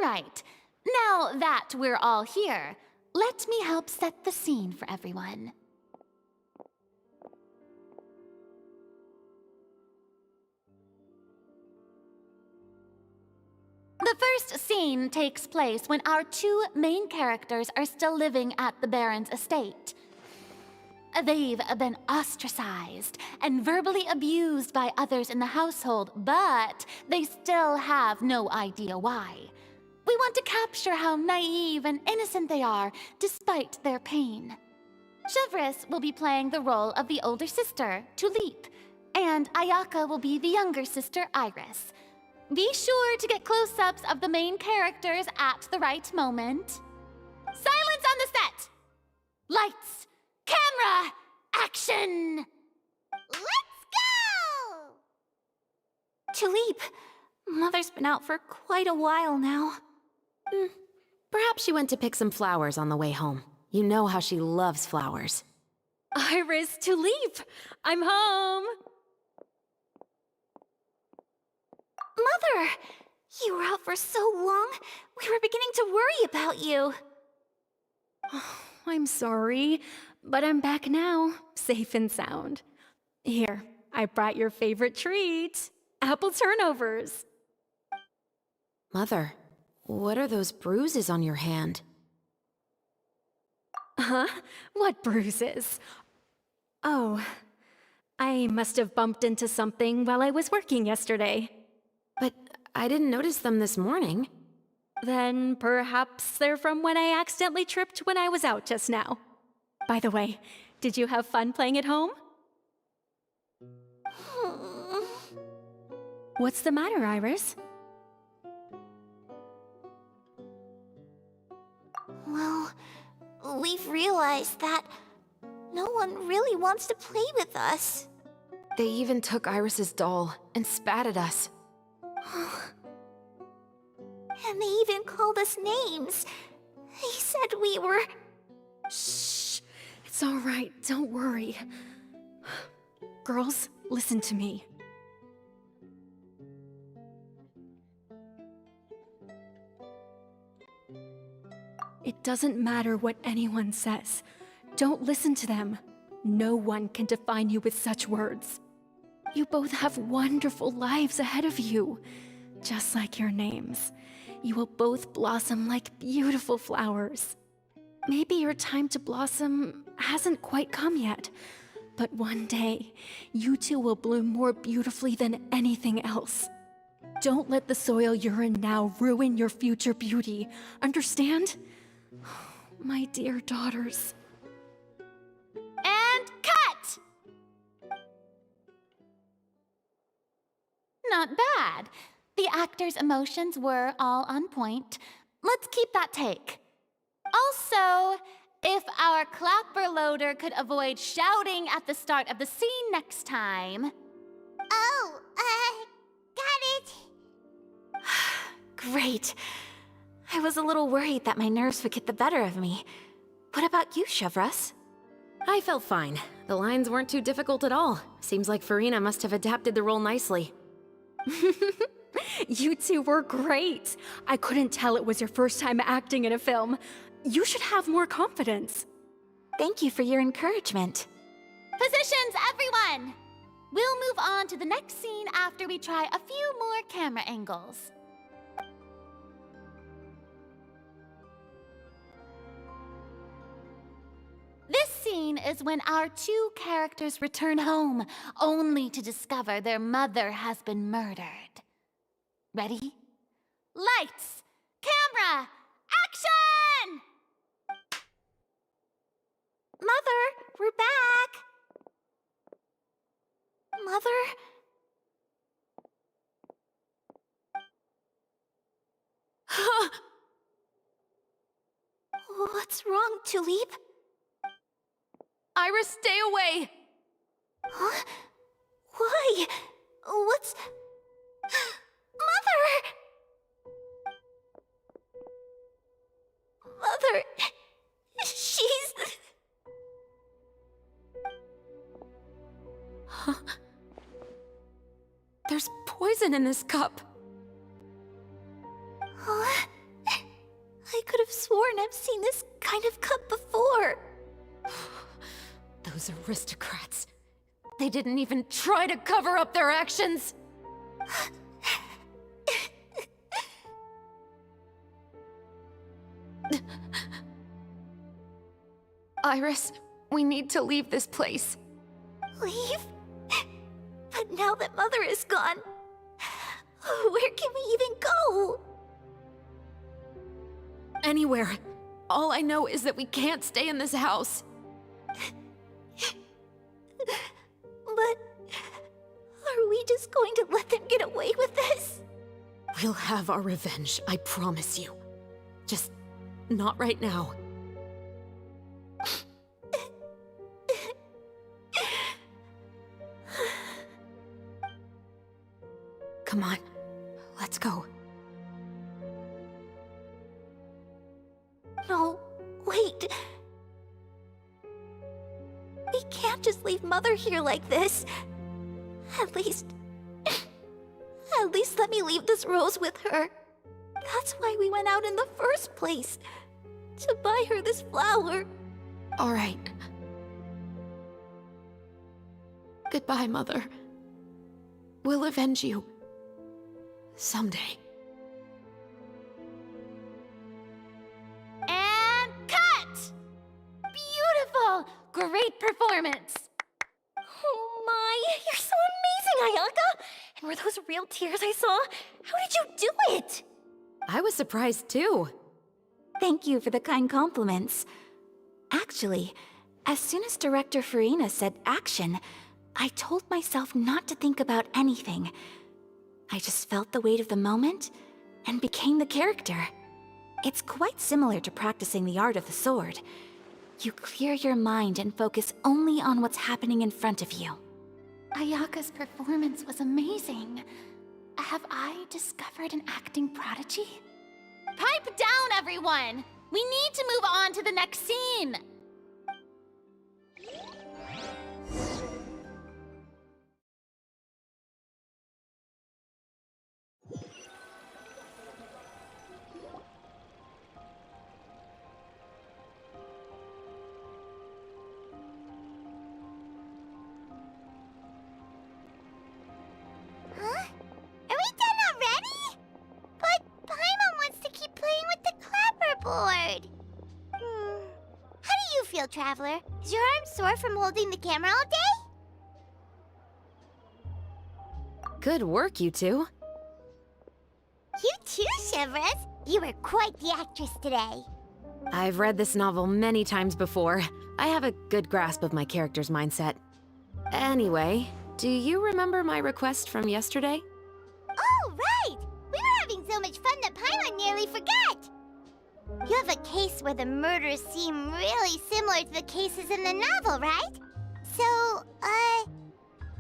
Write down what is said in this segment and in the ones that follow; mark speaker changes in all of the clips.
Speaker 1: right. Now that we're all here, let me help set the scene for everyone. The first scene takes place when our two main characters are still living at the Baron's estate. They've been ostracized and verbally abused by others in the household, but they still have no idea why. We want to capture how naive and innocent they are, despite their pain. Chevres will be playing the role of the older sister, Tulip, and Ayaka will be the younger sister, Iris. Be sure to get close-ups of the main characters at the right moment. Silence on the set! Lights! Camera! Action!
Speaker 2: Let's go!
Speaker 3: Tulip, Mother's been out for quite a while now.
Speaker 4: Perhaps she went to pick some flowers on the way home. You know how she loves flowers.
Speaker 5: Iris, Tulip! I'm home!
Speaker 3: Mother! You were out for so long, we were beginning to worry about you.
Speaker 5: I'm sorry, but I'm back now, safe and sound. Here, I brought your favorite treat, apple turnovers.
Speaker 4: Mother, what are those bruises on your hand?
Speaker 5: Huh? What bruises? Oh, I must have bumped into something while I was working yesterday.
Speaker 4: But I didn't notice them this morning.
Speaker 5: Then perhaps they're from when I accidentally tripped when I was out just now. By the way, did you have fun playing at home? What's the matter, Iris?
Speaker 2: Well, we've realized that no one really wants to play with us.
Speaker 4: They even took Iris's doll and spat at us.
Speaker 2: And they even called us names. They said we were...
Speaker 5: Shh! It's all right, don't worry. Girls, listen to me. It doesn't matter what anyone says. Don't listen to them. No one can define you with such words. You both have wonderful lives ahead of you. Just like your names. You will both blossom like beautiful flowers. Maybe your time to blossom hasn't quite come yet, but one day, you two will bloom more beautifully than anything else. Don't let the soil you're in now ruin your future beauty. Understand? My dear daughters.
Speaker 1: And cut! Not bad. The actors' emotions were all on point. Let's keep that take. Also, if our clapper loader could avoid shouting at the start of the scene next time.
Speaker 2: Oh, got it.
Speaker 3: Great. I was a little worried that my nerves would get the better of me. What about you, Chevres?
Speaker 4: I felt fine. The lines weren't too difficult at all. Seems like Farina must have adapted the role nicely.
Speaker 5: You two were great. I couldn't tell it was your first time acting in a film. You should have more confidence.
Speaker 3: Thank you for your encouragement.
Speaker 1: Positions, everyone! We'll move on to the next scene after we try a few more camera angles. This scene is when our two characters return home, only to discover their mother has been murdered. Ready? Lights! Camera! Action!
Speaker 2: Mother, we're back. Mother? What's wrong, Tulip?
Speaker 4: Iris, stay away!
Speaker 2: Huh? Why? What's... Mother! Mother... She's...
Speaker 4: There's poison in this cup.
Speaker 2: Huh?
Speaker 3: have sworn I've seen this kind of cup before.
Speaker 4: Those aristocrats. They didn't even try to cover up their actions. Iris, we need to leave this place.
Speaker 3: Leave? But now that Mother is gone, where can we even go?
Speaker 4: Anywhere. All I know is that we can't stay in this house.
Speaker 3: But are we just going to let them get away with this?
Speaker 4: We'll have our revenge, I promise you. Just not right now. Come on, let's go.
Speaker 3: No, wait. We can't just leave Mother here like this. At least let me leave this rose with her. That's why we went out in the first place. To buy her this flower.
Speaker 4: All right. Goodbye, Mother. We'll avenge you. Someday.
Speaker 1: And cut! Beautiful! Great performance!
Speaker 3: Oh my, you're so amazing, Ayaka! And were those real tears I saw? How did you do it?
Speaker 4: I was surprised too.
Speaker 3: Thank you for the kind compliments. Actually, as soon as Director Farina said action, I told myself not to think about anything. I just felt the weight of the moment and became the character. It's quite similar to practicing the art of the sword. You clear your mind and focus only on what's happening in front of you.
Speaker 1: Ayaka's performance was amazing. Have I discovered an acting prodigy? Pipe down, everyone! We need to move on to the next scene!
Speaker 2: Huh? Are we done already? But Paimon wants to keep playing with the clapperboard. How do you feel, Traveler? Is your arm sore from holding the camera all day?
Speaker 4: Good work, you two.
Speaker 2: You too, Shivers. You were quite the actress today.
Speaker 4: I've read this novel many times before. I have a good grasp of my character's mindset. Anyway, do you remember my request from yesterday?
Speaker 2: Oh, right! We were having so much fun that Paimon nearly forgot! You have a case where the murders seem really similar to the cases in the novel, right? So,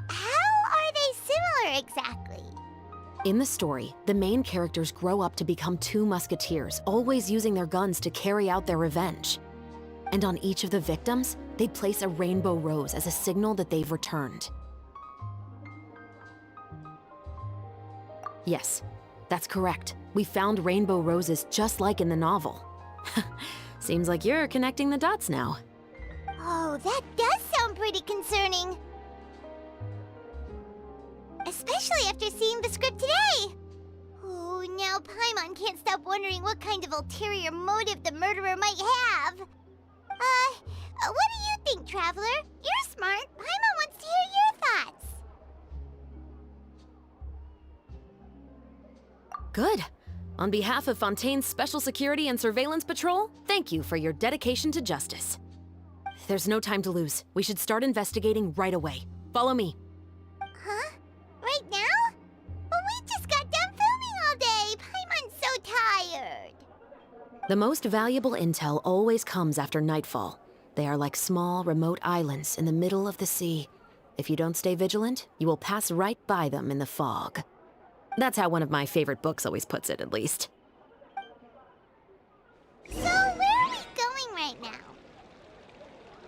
Speaker 2: how are they similar exactly?
Speaker 4: In the story, the main characters grow up to become two musketeers, always using their guns to carry out their revenge. And on each of the victims, they'd place a rainbow rose as a signal that they've returned. Yes, that's correct. We found rainbow roses just like in the novel. Seems like you're connecting the dots now.
Speaker 2: Oh, that does sound pretty concerning. Especially after seeing the script today. Oh, now Paimon can't stop wondering what kind of ulterior motive the murderer might have. What do you think, Traveler? You're smart. Paimon wants to hear your thoughts.
Speaker 4: Good. On behalf of Fontaine's Special Security and Surveillance Patrol, thank you for your dedication to justice. There's no time to lose. We should start investigating right away. Follow me.
Speaker 2: Huh? Right now? But we just got done filming all day. Paimon's so tired.
Speaker 4: The most valuable intel always comes after nightfall. They are like small, remote islands in the middle of the sea. If you don't stay vigilant, you will pass right by them in the fog. That's how one of my favorite books always puts it, at least.
Speaker 2: So, where are we going right now?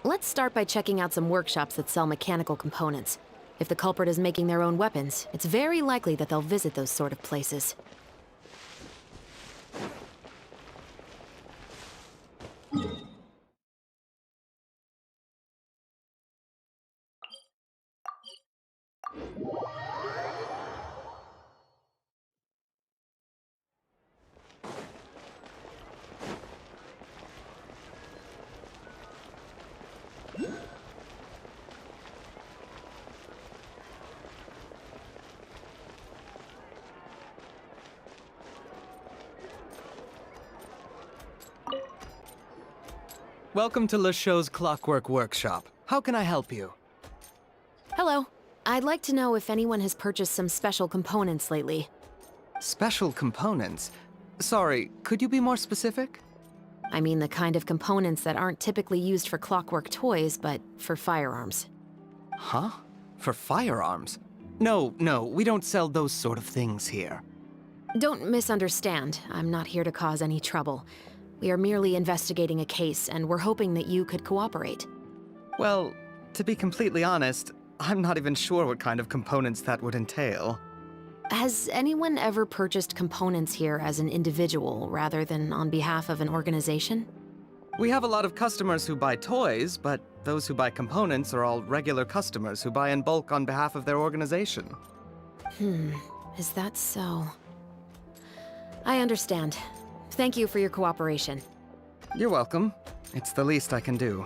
Speaker 4: Let's start by checking out some workshops that sell mechanical components. If the culprit is making their own weapons, it's very likely that they'll visit those sort of places.
Speaker 6: Welcome to Le Show's Clockwork Workshop. How can I help you?
Speaker 4: Hello. I'd like to know if anyone has purchased some special components lately.
Speaker 6: Special components? Sorry, could you be more specific?
Speaker 4: I mean the kind of components that aren't typically used for clockwork toys, but for firearms.
Speaker 6: Huh? For firearms? No, we don't sell those sort of things here.
Speaker 4: Don't misunderstand. I'm not here to cause any trouble. We are merely investigating a case, and we're hoping that you could cooperate.
Speaker 6: Well, to be completely honest, I'm not even sure what kind of components that would entail.
Speaker 4: Has anyone ever purchased components here as an individual rather than on behalf of an organization?
Speaker 6: We have a lot of customers who buy toys, but those who buy components are all regular customers who buy in bulk on behalf of their organization.
Speaker 4: Is that so? I understand. Thank you for your cooperation.
Speaker 6: You're welcome. It's the least I can do.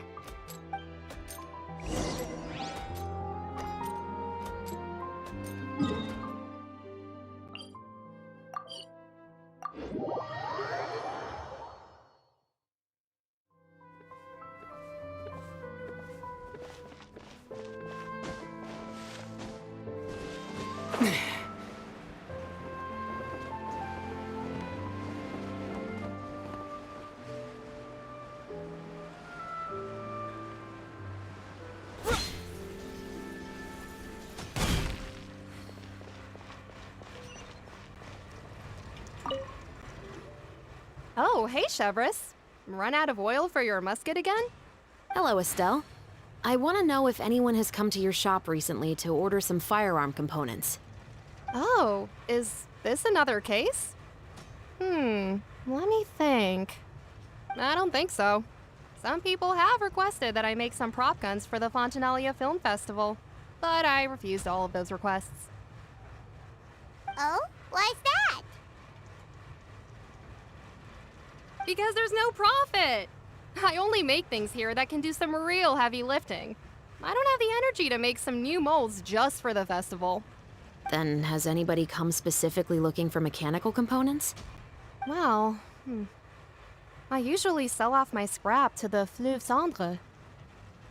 Speaker 7: Oh, hey, Chevris. Run out of oil for your musket again?
Speaker 4: Hello, Estelle. I want to know if anyone has come to your shop recently to order some firearm components.
Speaker 7: Oh, is this another case? Let me think. I don't think so. Some people have requested that I make some prop guns for the Fontanalia Film Festival, but I refused all of those requests.
Speaker 2: Oh? Why's that?
Speaker 7: Because there's no profit! I only make things here that can do some real heavy lifting. I don't have the energy to make some new molds just for the festival.
Speaker 4: Then has anybody come specifically looking for mechanical components?
Speaker 7: Well, I usually sell off my scrap to the Fleuve Cendre.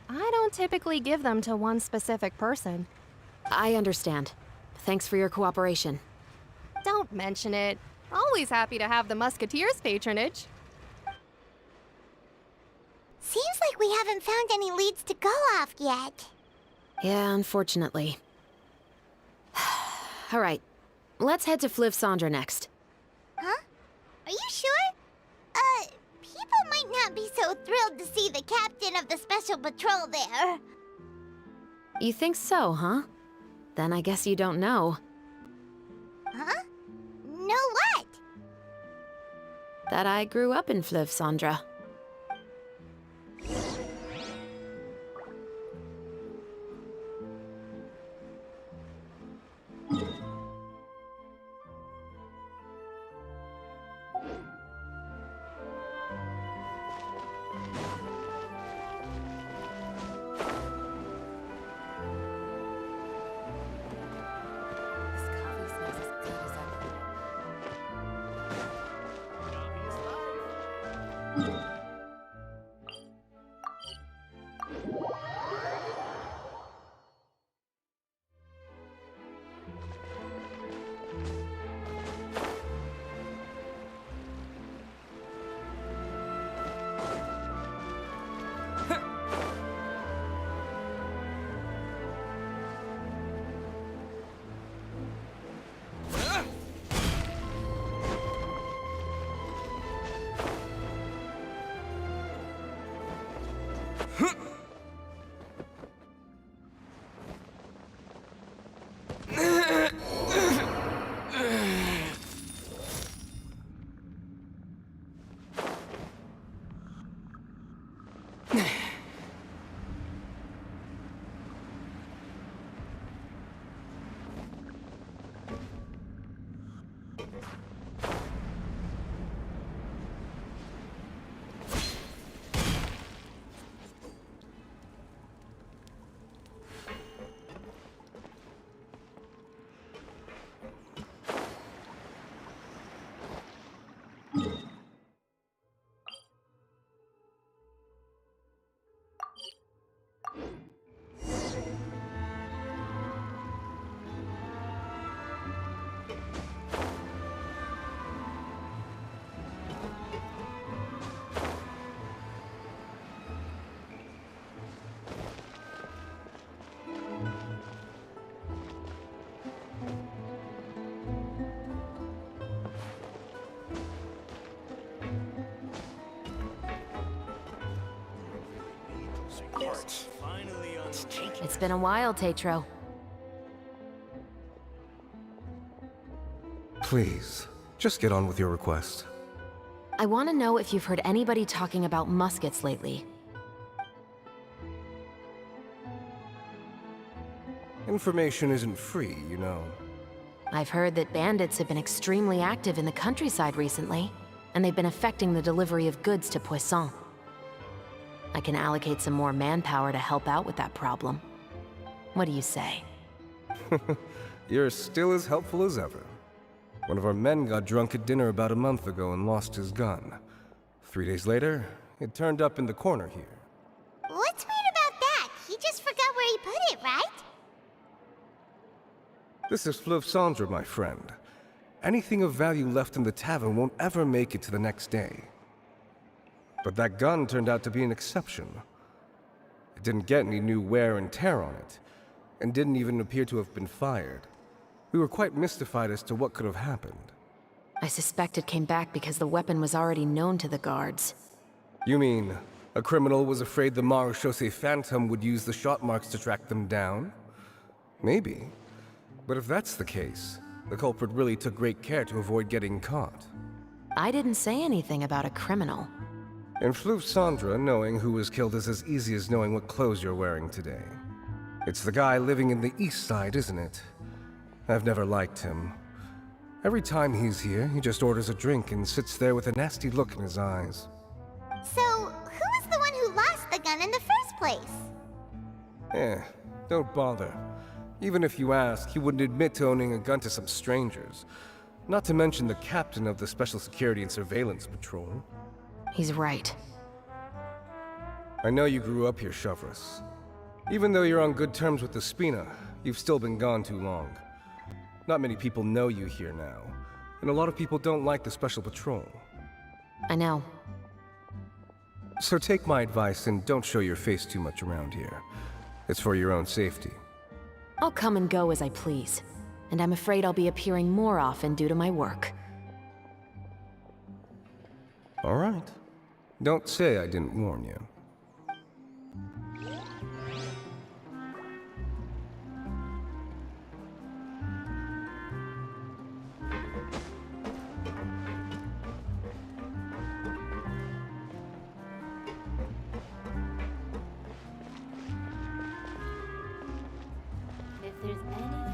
Speaker 7: I don't typically give them to one specific person.
Speaker 4: I understand. Thanks for your cooperation.
Speaker 7: Don't mention it. Always happy to have the Musketeers' patronage.
Speaker 2: Seems like we haven't found any leads to go off yet.
Speaker 4: Yeah, unfortunately. All right, let's head to Fleuve Cendre next.
Speaker 2: Huh? Are you sure? People might not be so thrilled to see the captain of the special patrol there.
Speaker 4: You think so, huh? Then I guess you don't know.
Speaker 2: Huh? Know what?
Speaker 4: That I grew up in Fleuve Cendre. It's been a while, Tetro.
Speaker 8: Please, just get on with your request.
Speaker 4: I want to know if you've heard anybody talking about muskets lately.
Speaker 8: Information isn't free, you know.
Speaker 4: I've heard that bandits have been extremely active in the countryside recently, and they've been affecting the delivery of goods to Poisson. I can allocate some more manpower to help out with that problem. What do you say?
Speaker 8: You're still as helpful as ever. One of our men got drunk at dinner about a month ago and lost his gun. 3 days later, it turned up in the corner here.
Speaker 2: What's weird about that? He just forgot where he put it, right?
Speaker 8: This is Fleuve Cendre, my friend. Anything of value left in the tavern won't ever make it to the next day. But that gun turned out to be an exception. It didn't get any new wear and tear on it, and didn't even appear to have been fired. We were quite mystified as to what could have happened.
Speaker 4: I suspect it came back because the weapon was already known to the guards.
Speaker 8: You mean, a criminal was afraid the Marechaussee Phantom would use the shot marks to track them down? Maybe. But if that's the case, the culprit really took great care to avoid getting caught.
Speaker 4: I didn't say anything about a criminal.
Speaker 8: In Fleuve Cendre, knowing who was killed is as easy as knowing what clothes you're wearing today. It's the guy living in the East Side, isn't it? I've never liked him. Every time he's here, he just orders a drink and sits there with a nasty look in his eyes.
Speaker 2: So, who was the one who lost the gun in the first place?
Speaker 8: Don't bother. Even if you ask, he wouldn't admit to owning a gun to some strangers. Not to mention the captain of the Special Security and Surveillance Patrol.
Speaker 4: He's right.
Speaker 8: I know you grew up here, Chevreuse. Even though you're on good terms with the Spina, you've still been gone too long. Not many people know you here now, and a lot of people don't like the Special Patrol.
Speaker 4: I know.
Speaker 8: So take my advice and don't show your face too much around here. It's for your own safety.
Speaker 4: I'll come and go as I please, and I'm afraid I'll be appearing more often due to my work.
Speaker 8: All right. Don't say I didn't warn you.
Speaker 1: If there's anything you need.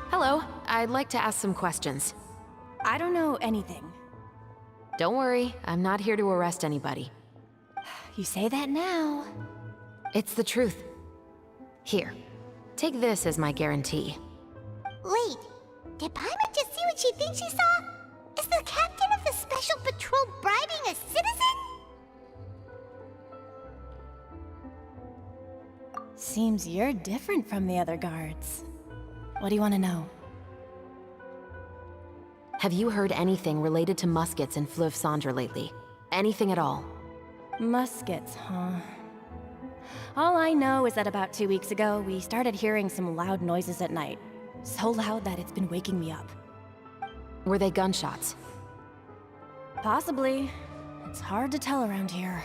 Speaker 4: Hello, I'd like to ask some questions.
Speaker 3: I don't know anything.
Speaker 4: Don't worry, I'm not here to arrest anybody.
Speaker 3: You say that now.
Speaker 4: It's the truth. Here, take this as my guarantee.
Speaker 2: Wait, did Paimon just see what she thinks she saw? Is the captain of the Special Patrol bribing a citizen?
Speaker 9: Seems you're different from the other guards. What do you want to know?
Speaker 4: Have you heard anything related to muskets in Fleuve Cendre lately? Anything at all?
Speaker 9: Muskets, huh? All I know is that about 2 weeks ago, we started hearing some loud noises at night. So loud that it's been waking me up.
Speaker 4: Were they gunshots?
Speaker 9: Possibly. It's hard to tell around here.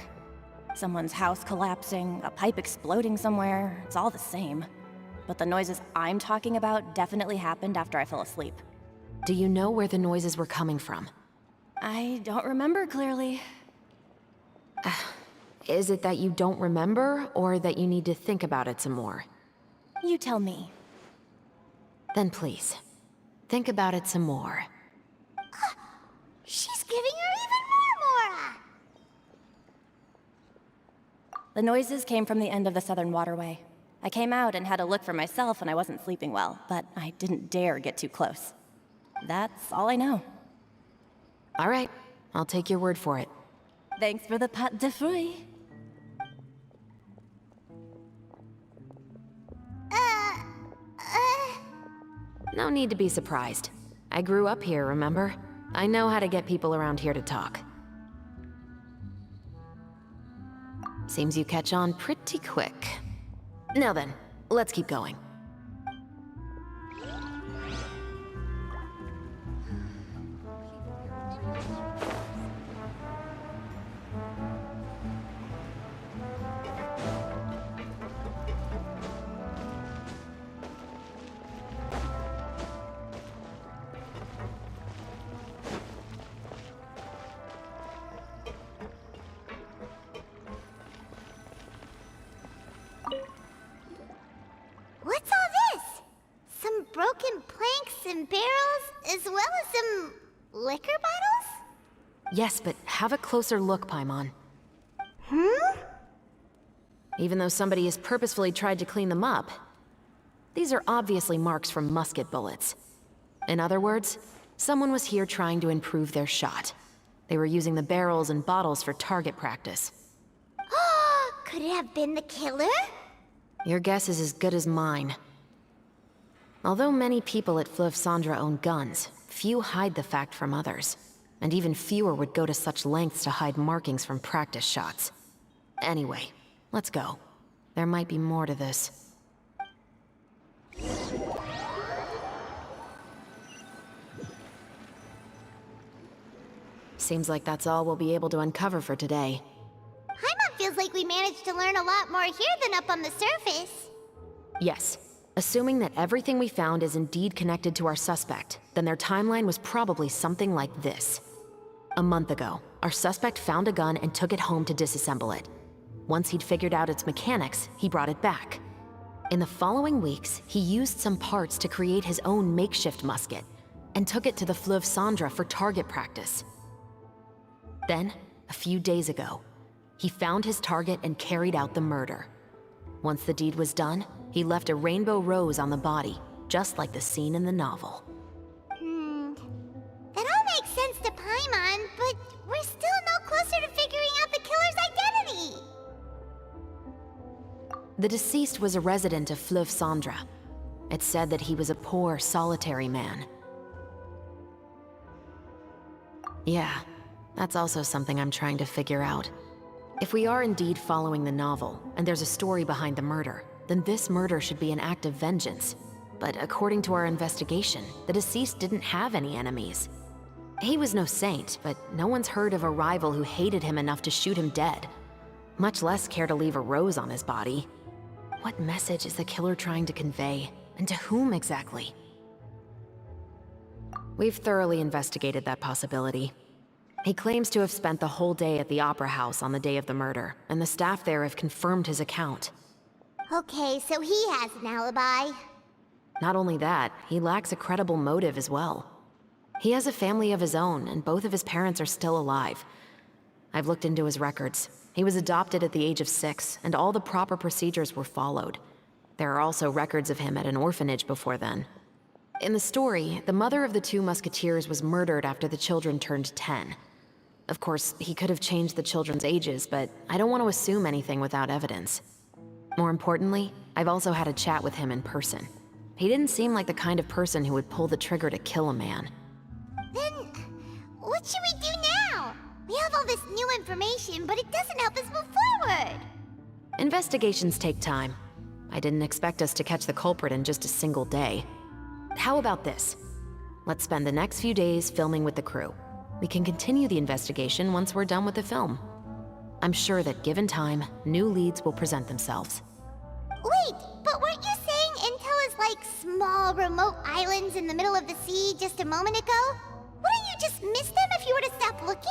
Speaker 9: Someone's house collapsing, a pipe exploding somewhere, it's all the same. but the noises I'm talking about definitely happened after I fell asleep.
Speaker 4: Do you know where the noises were coming from?
Speaker 9: I don't remember clearly.
Speaker 4: Is it that you don't remember, or that you need to think about it some more?
Speaker 9: You tell me.
Speaker 4: Then please, think about it some more.
Speaker 2: She's giving her even more Mora!
Speaker 9: The noises came from the end of the Southern Waterway. I came out and had a look for myself when I wasn't sleeping well, but I didn't dare get too close. That's all I know.
Speaker 4: All right, I'll take your word for it.
Speaker 9: Thanks for the pâte de fruits.
Speaker 4: No need to be surprised. I grew up here, remember? I know how to get people around here to talk. Seems you catch on pretty quick. Now then, let's keep going.
Speaker 2: What's all this? Some broken planks and barrels, as well as some liquor bottles?
Speaker 4: Yes, but have a closer look, Paimon. Even though somebody has purposefully tried to clean them up, these are obviously marks from musket bullets. In other words, someone was here trying to improve their shot. They were using the barrels and bottles for target practice.
Speaker 2: Could it have been the killer?
Speaker 4: Your guess is as good as mine. Although many people at Fleuve Cendres own guns, few hide the fact from others. And even fewer would go to such lengths to hide markings from practice shots. Anyway, let's go. There might be more to this. Seems like that's all we'll be able to uncover for today.
Speaker 2: Paimon feels like we managed to learn a lot more here than up on the surface.
Speaker 4: Yes. Assuming that everything we found is indeed connected to our suspect, then their timeline was probably something like this. A month ago, our suspect found a gun and took it home to disassemble it. Once he'd figured out its mechanics, he brought it back. In the following weeks, he used some parts to create his own makeshift musket, and took it to the Fleuve Cendres for target practice. Then, a few days ago, he found his target and carried out the murder. Once the deed was done, he left a rainbow rose on the body, just like the scene in the novel.
Speaker 2: That all makes sense to Paimon, but we're still no closer to figuring out the killer's identity.
Speaker 4: The deceased was a resident of Fleuve Cendres. It's said that he was a poor, solitary man. Yeah, that's also something I'm trying to figure out. If we are indeed following the novel, and there's a story behind the murder, then this murder should be an act of vengeance. But according to our investigation, the deceased didn't have any enemies. He was no saint, but no one's heard of a rival who hated him enough to shoot him dead, much less care to leave a rose on his body. What message is the killer trying to convey, and to whom exactly? We've thoroughly investigated that possibility. He claims to have spent the whole day at the Opera House on the day of the murder, and the staff there have confirmed his account.
Speaker 2: Okay, so he has an alibi.
Speaker 4: Not only that, he lacks a credible motive as well. He has a family of his own, and both of his parents are still alive. I've looked into his records. He was adopted at the age of 6, and all the proper procedures were followed. There are also records of him at an orphanage before then. In the story, the mother of the 2 Musketeers was murdered after the children turned 10. Of course, he could have changed the children's ages, but I don't want to assume anything without evidence. More importantly, I've also had a chat with him in person. He didn't seem like the kind of person who would pull the trigger to kill a man.
Speaker 2: Then, what should we do now? We have all this new information, but it doesn't help us move forward.
Speaker 4: Investigations take time. I didn't expect us to catch the culprit in just a single day. How about this? Let's spend the next few days filming with the crew. We can continue the investigation once we're done with the film. I'm sure that given time, new leads will present themselves.
Speaker 2: Wait, but weren't you saying intel small, remote islands in the middle of the sea just a moment ago? Wouldn't you just miss them if you were to stop looking?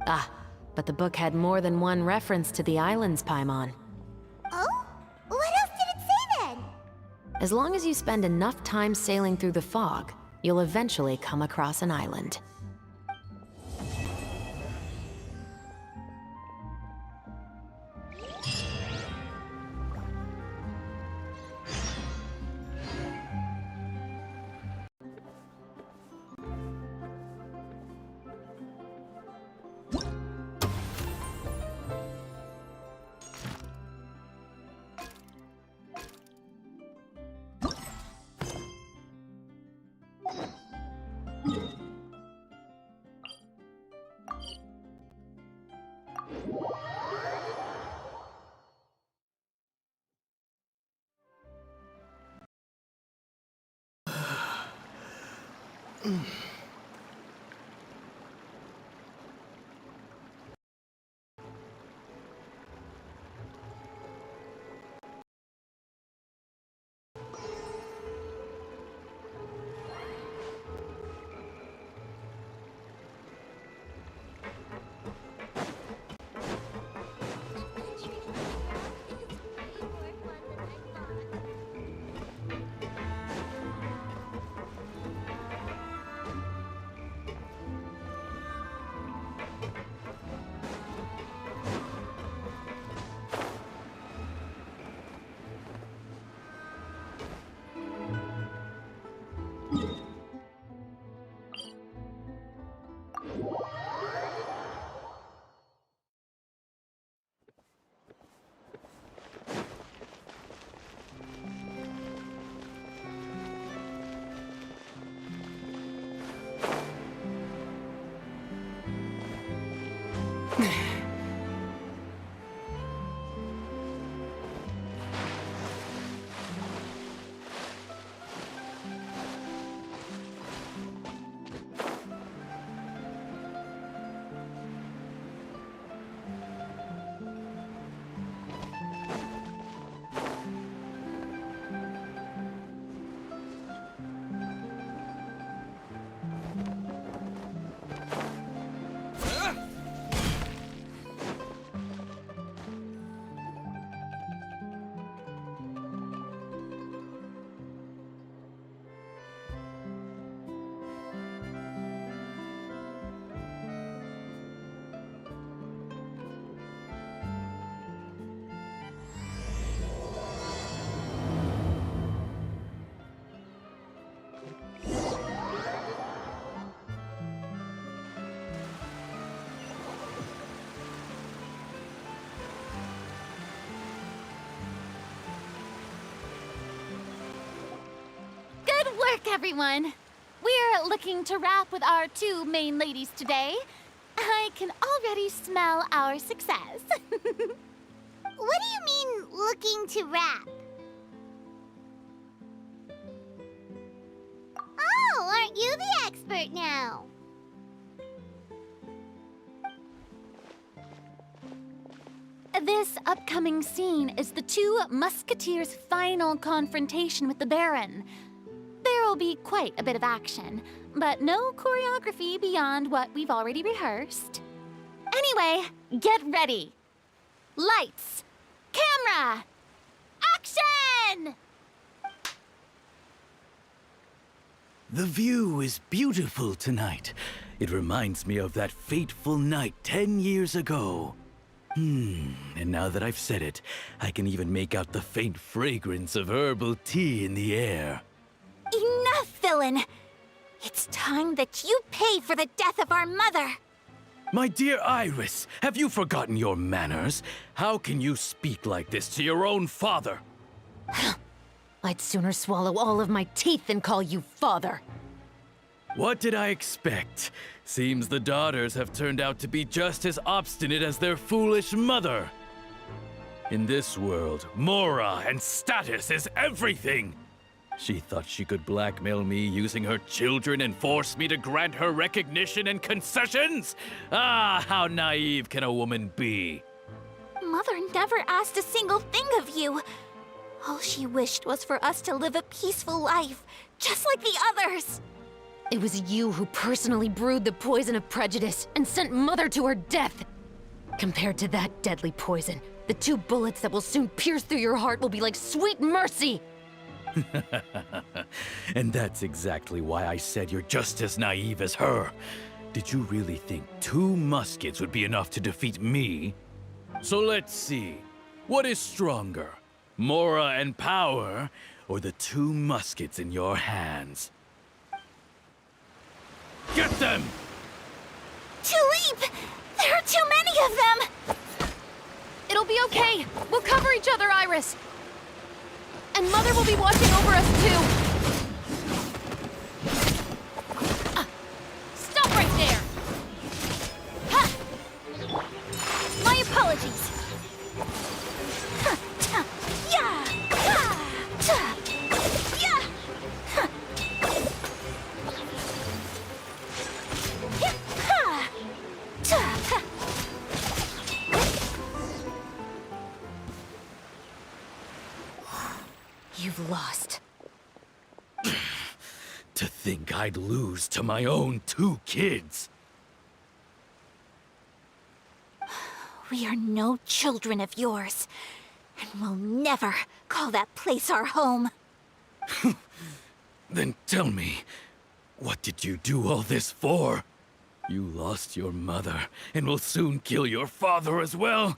Speaker 4: Ah, but the book had more than one reference to the islands, Paimon.
Speaker 2: Oh? What else did it say then?
Speaker 4: As long as you spend enough time sailing through the fog, you'll eventually come across an island.
Speaker 1: Work, everyone! We're looking to wrap with our two main ladies today. I can already smell our success.
Speaker 2: What do you mean, looking to wrap? Oh, aren't you the expert now?
Speaker 1: This upcoming scene is the two Musketeers' final confrontation with the Baron. There'll be quite a bit of action, but no choreography beyond what we've already rehearsed. Anyway, get ready. Lights, camera, action!
Speaker 10: The view is beautiful tonight. It reminds me of that fateful night 10 years ago. And now that I've said it, I can even make out the faint fragrance of herbal tea in the air.
Speaker 3: Enough, villain! It's time that you pay for the death of our mother!
Speaker 10: My dear Iris, have you forgotten your manners? How can you speak like this to your own father?
Speaker 4: I'd sooner swallow all of my teeth than call you father.
Speaker 10: What did I expect? Seems the daughters have turned out to be just as obstinate as their foolish mother. In this world, mora and status is everything. She thought she could blackmail me using her children and force me to grant her recognition and concessions? Ah, how naive can a woman be?
Speaker 3: Mother never asked a single thing of you. All she wished was for us to live a peaceful life, just like the others.
Speaker 4: It was you who personally brewed the poison of prejudice and sent Mother to her death. Compared to that deadly poison, the 2 bullets that will soon pierce through your heart will be like sweet mercy.
Speaker 10: And that's exactly why I said you're just as naive as her. Did you really think 2 muskets would be enough to defeat me? So let's see. What is stronger? Mora and power, or the 2 muskets in your hands? Get them!
Speaker 3: Tulip! There are too many of them!
Speaker 5: It'll be okay. We'll cover each other, Iris. And Mother will be watching over us, too. Stop right there! Ha! My apologies.
Speaker 3: Yeah! Yeah!
Speaker 4: You've lost.
Speaker 10: To think I'd lose to my own 2 kids.
Speaker 3: We are no children of yours, and we'll never call that place our home.
Speaker 10: Then tell me, what did you do all this for? You lost your mother, and will soon kill your father as well.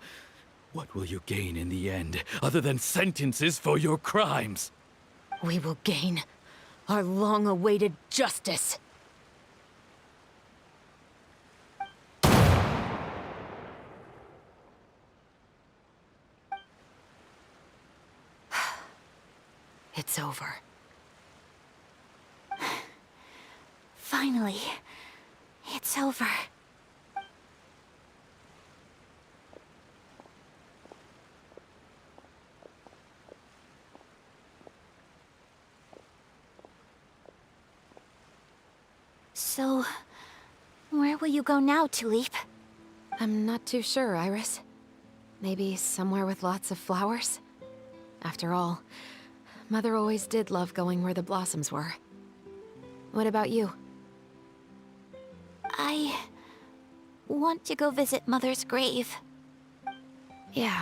Speaker 10: What will you gain in the end, other than sentences for your crimes?
Speaker 4: We will gain our long-awaited justice. It's over.
Speaker 3: Finally, it's over. So, where will you go now, Tulip?
Speaker 4: I'm not too sure, Iris. Maybe somewhere with lots of flowers? After all, Mother always did love going where the blossoms were. What about you?
Speaker 3: I want to go visit Mother's grave.
Speaker 4: Yeah,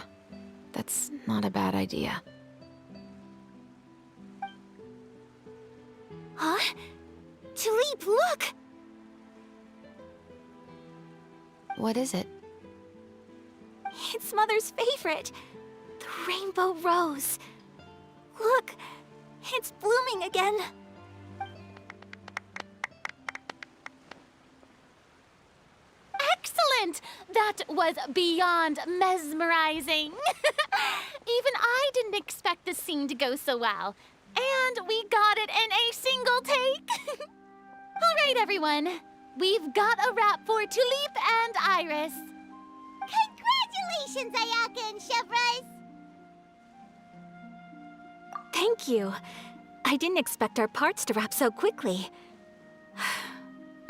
Speaker 4: that's not a bad idea.
Speaker 3: Huh? Tulip, look!
Speaker 4: What is it?
Speaker 3: It's Mother's favorite. The rainbow rose. Look, it's blooming again.
Speaker 1: Excellent! That was beyond mesmerizing. Even I didn't expect the scene to go so well. And we got it in a single take. All right, everyone. We've got a wrap for Tulip and Iris.
Speaker 2: Congratulations, Ayaka and Chevres!
Speaker 3: Thank you. I didn't expect our parts to wrap so quickly.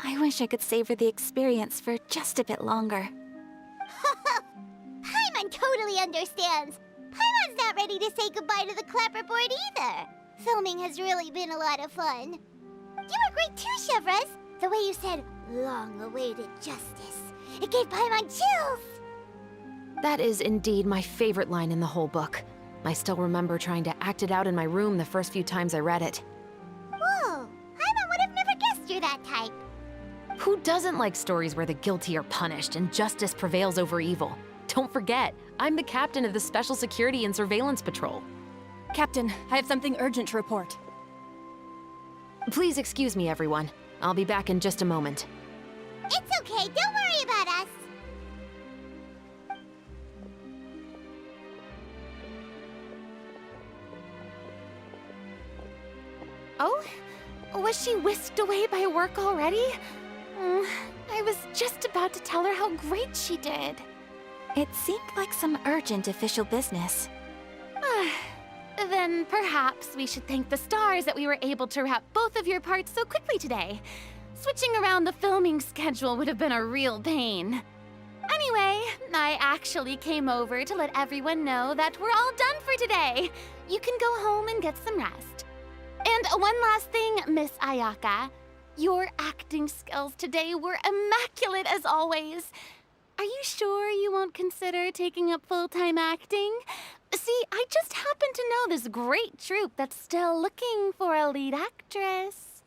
Speaker 3: I wish I could savor the experience for just a bit longer.
Speaker 2: Paimon totally understands. Paimon's not ready to say goodbye to the clapperboard either. Filming has really been a lot of fun. You were great too, Chevres. The way you said, long-awaited justice. It gave Paimon chills.
Speaker 4: That is indeed my favorite line in the whole book. I still remember trying to act it out in my room the first few times I read it.
Speaker 2: Whoa, Paimon would have never guessed you're that type.
Speaker 4: Who doesn't like stories where the guilty are punished and justice prevails over evil? Don't forget, I'm the captain of the Special Security and Surveillance Patrol.
Speaker 9: Captain, I have something urgent to report.
Speaker 4: Please excuse me, everyone. I'll be back in just a moment.
Speaker 2: It's okay, don't worry about us.
Speaker 1: Oh? Was she whisked away by work already? I was just about to tell her how great she did.
Speaker 3: It seemed like some urgent official business.
Speaker 1: Then perhaps we should thank the stars that we were able to wrap both of your parts so quickly today. Switching around the filming schedule would have been a real pain. Anyway, I actually came over to let everyone know that we're all done for today. You can go home and get some rest. And one last thing, Miss Ayaka. Your acting skills today were immaculate as always. Are you sure you won't consider taking up full-time acting? See, I just happen to know this great troupe that's still looking for a lead actress.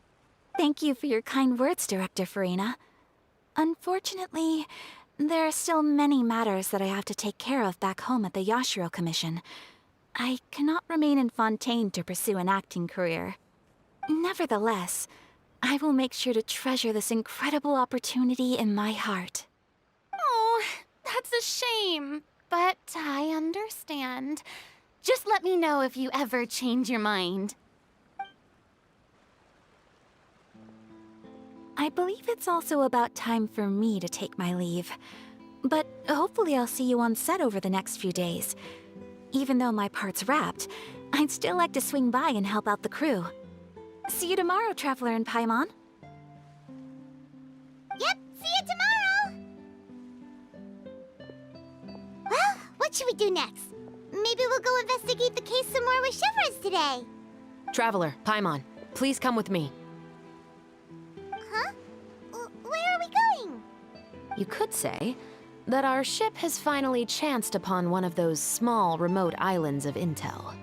Speaker 3: Thank you for your kind words, Director Farina. Unfortunately, there are still many matters that I have to take care of back home at the Yashiro Commission. I cannot remain in Fontaine to pursue an acting career. Nevertheless, I will make sure to treasure this incredible opportunity in my heart.
Speaker 1: Oh, that's a shame. But I understand. Just let me know if you ever change your mind.
Speaker 3: I believe it's also about time for me to take my leave. But hopefully I'll see you on set over the next few days. Even though my part's wrapped, I'd still like to swing by and help out the crew. See you tomorrow, Traveler and Paimon.
Speaker 2: Yep, see you tomorrow! Well, what should we do next? Maybe we'll go investigate the case some more with Chevres today.
Speaker 4: Traveler, Paimon, please come with me.
Speaker 2: Huh? Where are we going?
Speaker 4: You could say that our ship has finally chanced upon one of those small, remote islands of intel.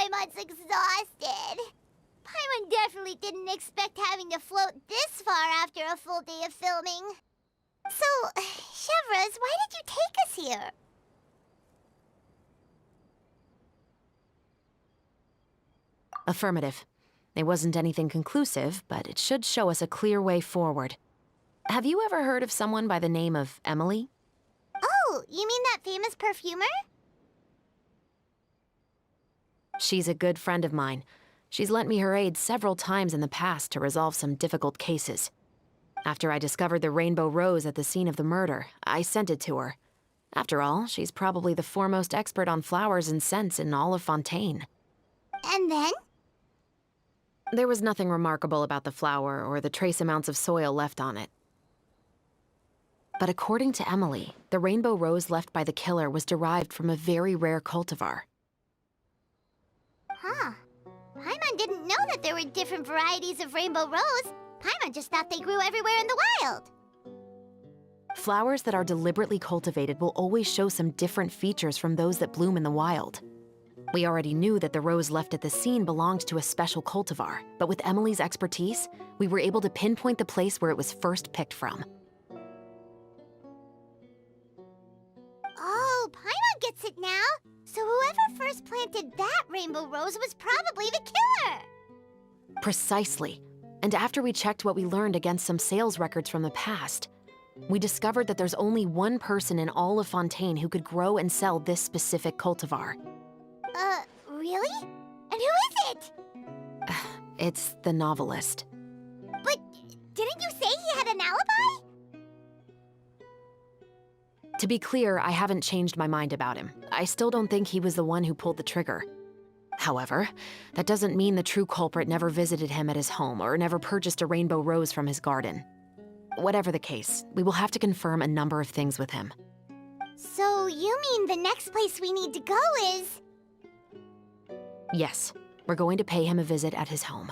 Speaker 2: Paimon's exhausted. Paimon definitely didn't expect having to float this far after a full day of filming. So, Chevres, why did you take us here?
Speaker 4: Affirmative. It wasn't anything conclusive, but it should show us a clear way forward. Have you ever heard of someone by the name of Emily?
Speaker 2: Oh, you mean that famous perfumer?
Speaker 4: She's a good friend of mine. She's lent me her aid several times in the past to resolve some difficult cases. After I discovered the rainbow rose at the scene of the murder, I sent it to her. After all, she's probably the foremost expert on flowers and scents in all of Fontaine.
Speaker 2: And then?
Speaker 4: There was nothing remarkable about the flower or the trace amounts of soil left on it. But according to Emily, the rainbow rose left by the killer was derived from a very rare cultivar.
Speaker 2: Huh. Paimon didn't know that there were different varieties of rainbow rose. Paimon just thought they grew everywhere in the wild.
Speaker 4: Flowers that are deliberately cultivated will always show some different features from those that bloom in the wild. We already knew that the rose left at the scene belonged to a special cultivar, but with Emily's expertise, we were able to pinpoint the place where it was first picked from.
Speaker 2: Oh, Paimon gets it now. So whoever first planted that rainbow rose was probably the killer.
Speaker 4: Precisely. And after we checked what we learned against some sales records from the past, we discovered that there's only one person in all of Fontaine who could grow and sell this specific cultivar.
Speaker 2: Really? And who is it?
Speaker 4: It's the novelist.
Speaker 2: But didn't you say he had an alibi?
Speaker 4: To be clear, I haven't changed my mind about him. I still don't think he was the one who pulled the trigger. However, that doesn't mean the true culprit never visited him at his home or never purchased a rainbow rose from his garden. Whatever the case, we will have to confirm a number of things with him.
Speaker 2: So you mean the next place we need to go is...
Speaker 4: Yes, we're going to pay him a visit at his home.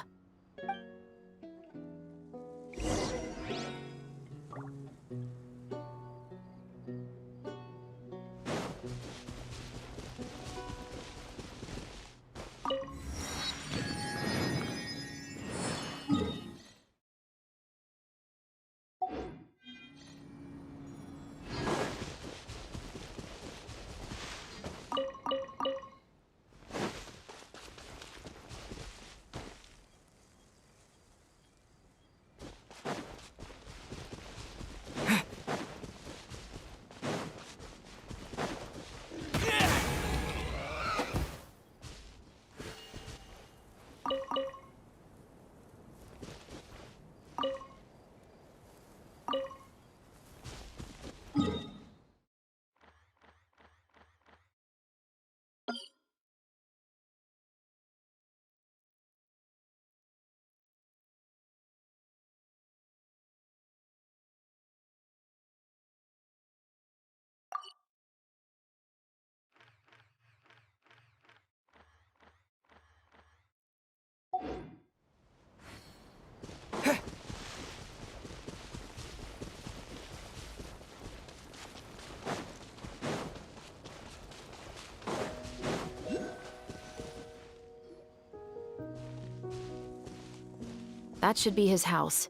Speaker 4: That should be his house.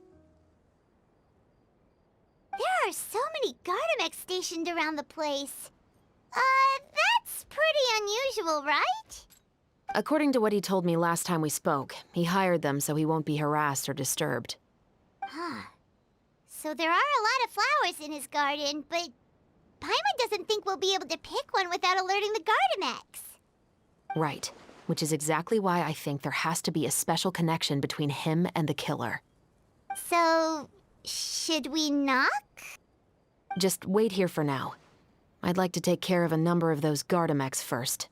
Speaker 2: There are so many Gardamex stationed around the place. That's pretty unusual, right?
Speaker 4: According to what he told me last time we spoke, he hired them so he won't be harassed or disturbed.
Speaker 2: Huh. So there are a lot of flowers in his garden, but Paimon doesn't think we'll be able to pick one without alerting the Gardamex.
Speaker 4: Right, which is exactly why I think there has to be a special connection between him and the killer.
Speaker 2: So, should we knock?
Speaker 4: Just wait here for now. I'd like to take care of a number of those Gardamex first.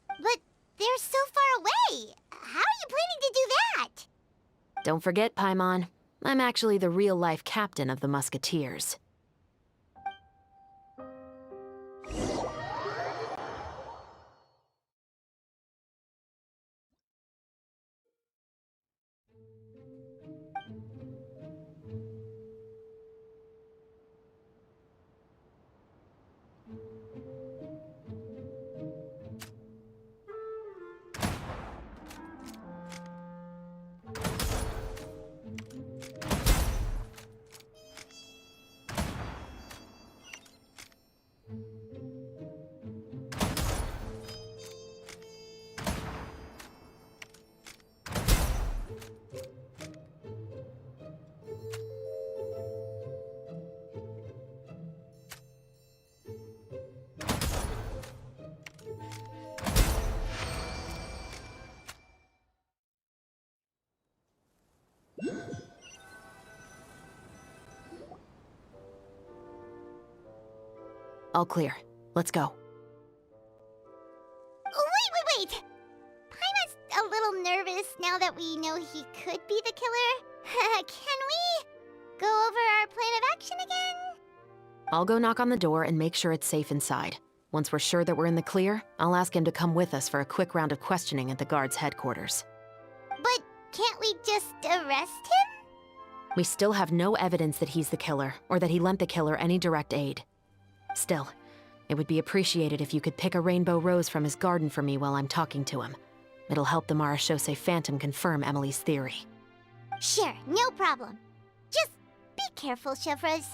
Speaker 2: But they're so far away. How are you planning to do that?
Speaker 4: Don't forget, Paimon, I'm actually the real-life captain of the Musketeers. All clear. Let's go.
Speaker 2: Wait! Paimon's a little nervous now that we know he could be the killer. Can we go over our plan of action again?
Speaker 4: I'll go knock on the door and make sure it's safe inside. Once we're sure that we're in the clear, I'll ask him to come with us for a quick round of questioning at the guard's headquarters.
Speaker 2: But can't we just arrest him?
Speaker 4: We still have no evidence that he's the killer, or that he lent the killer any direct aid. Still, it would be appreciated if you could pick a rainbow rose from his garden for me while I'm talking to him. It'll help the Marachose Phantom confirm Emily's theory.
Speaker 2: Sure, no problem. Just be careful, Chevros.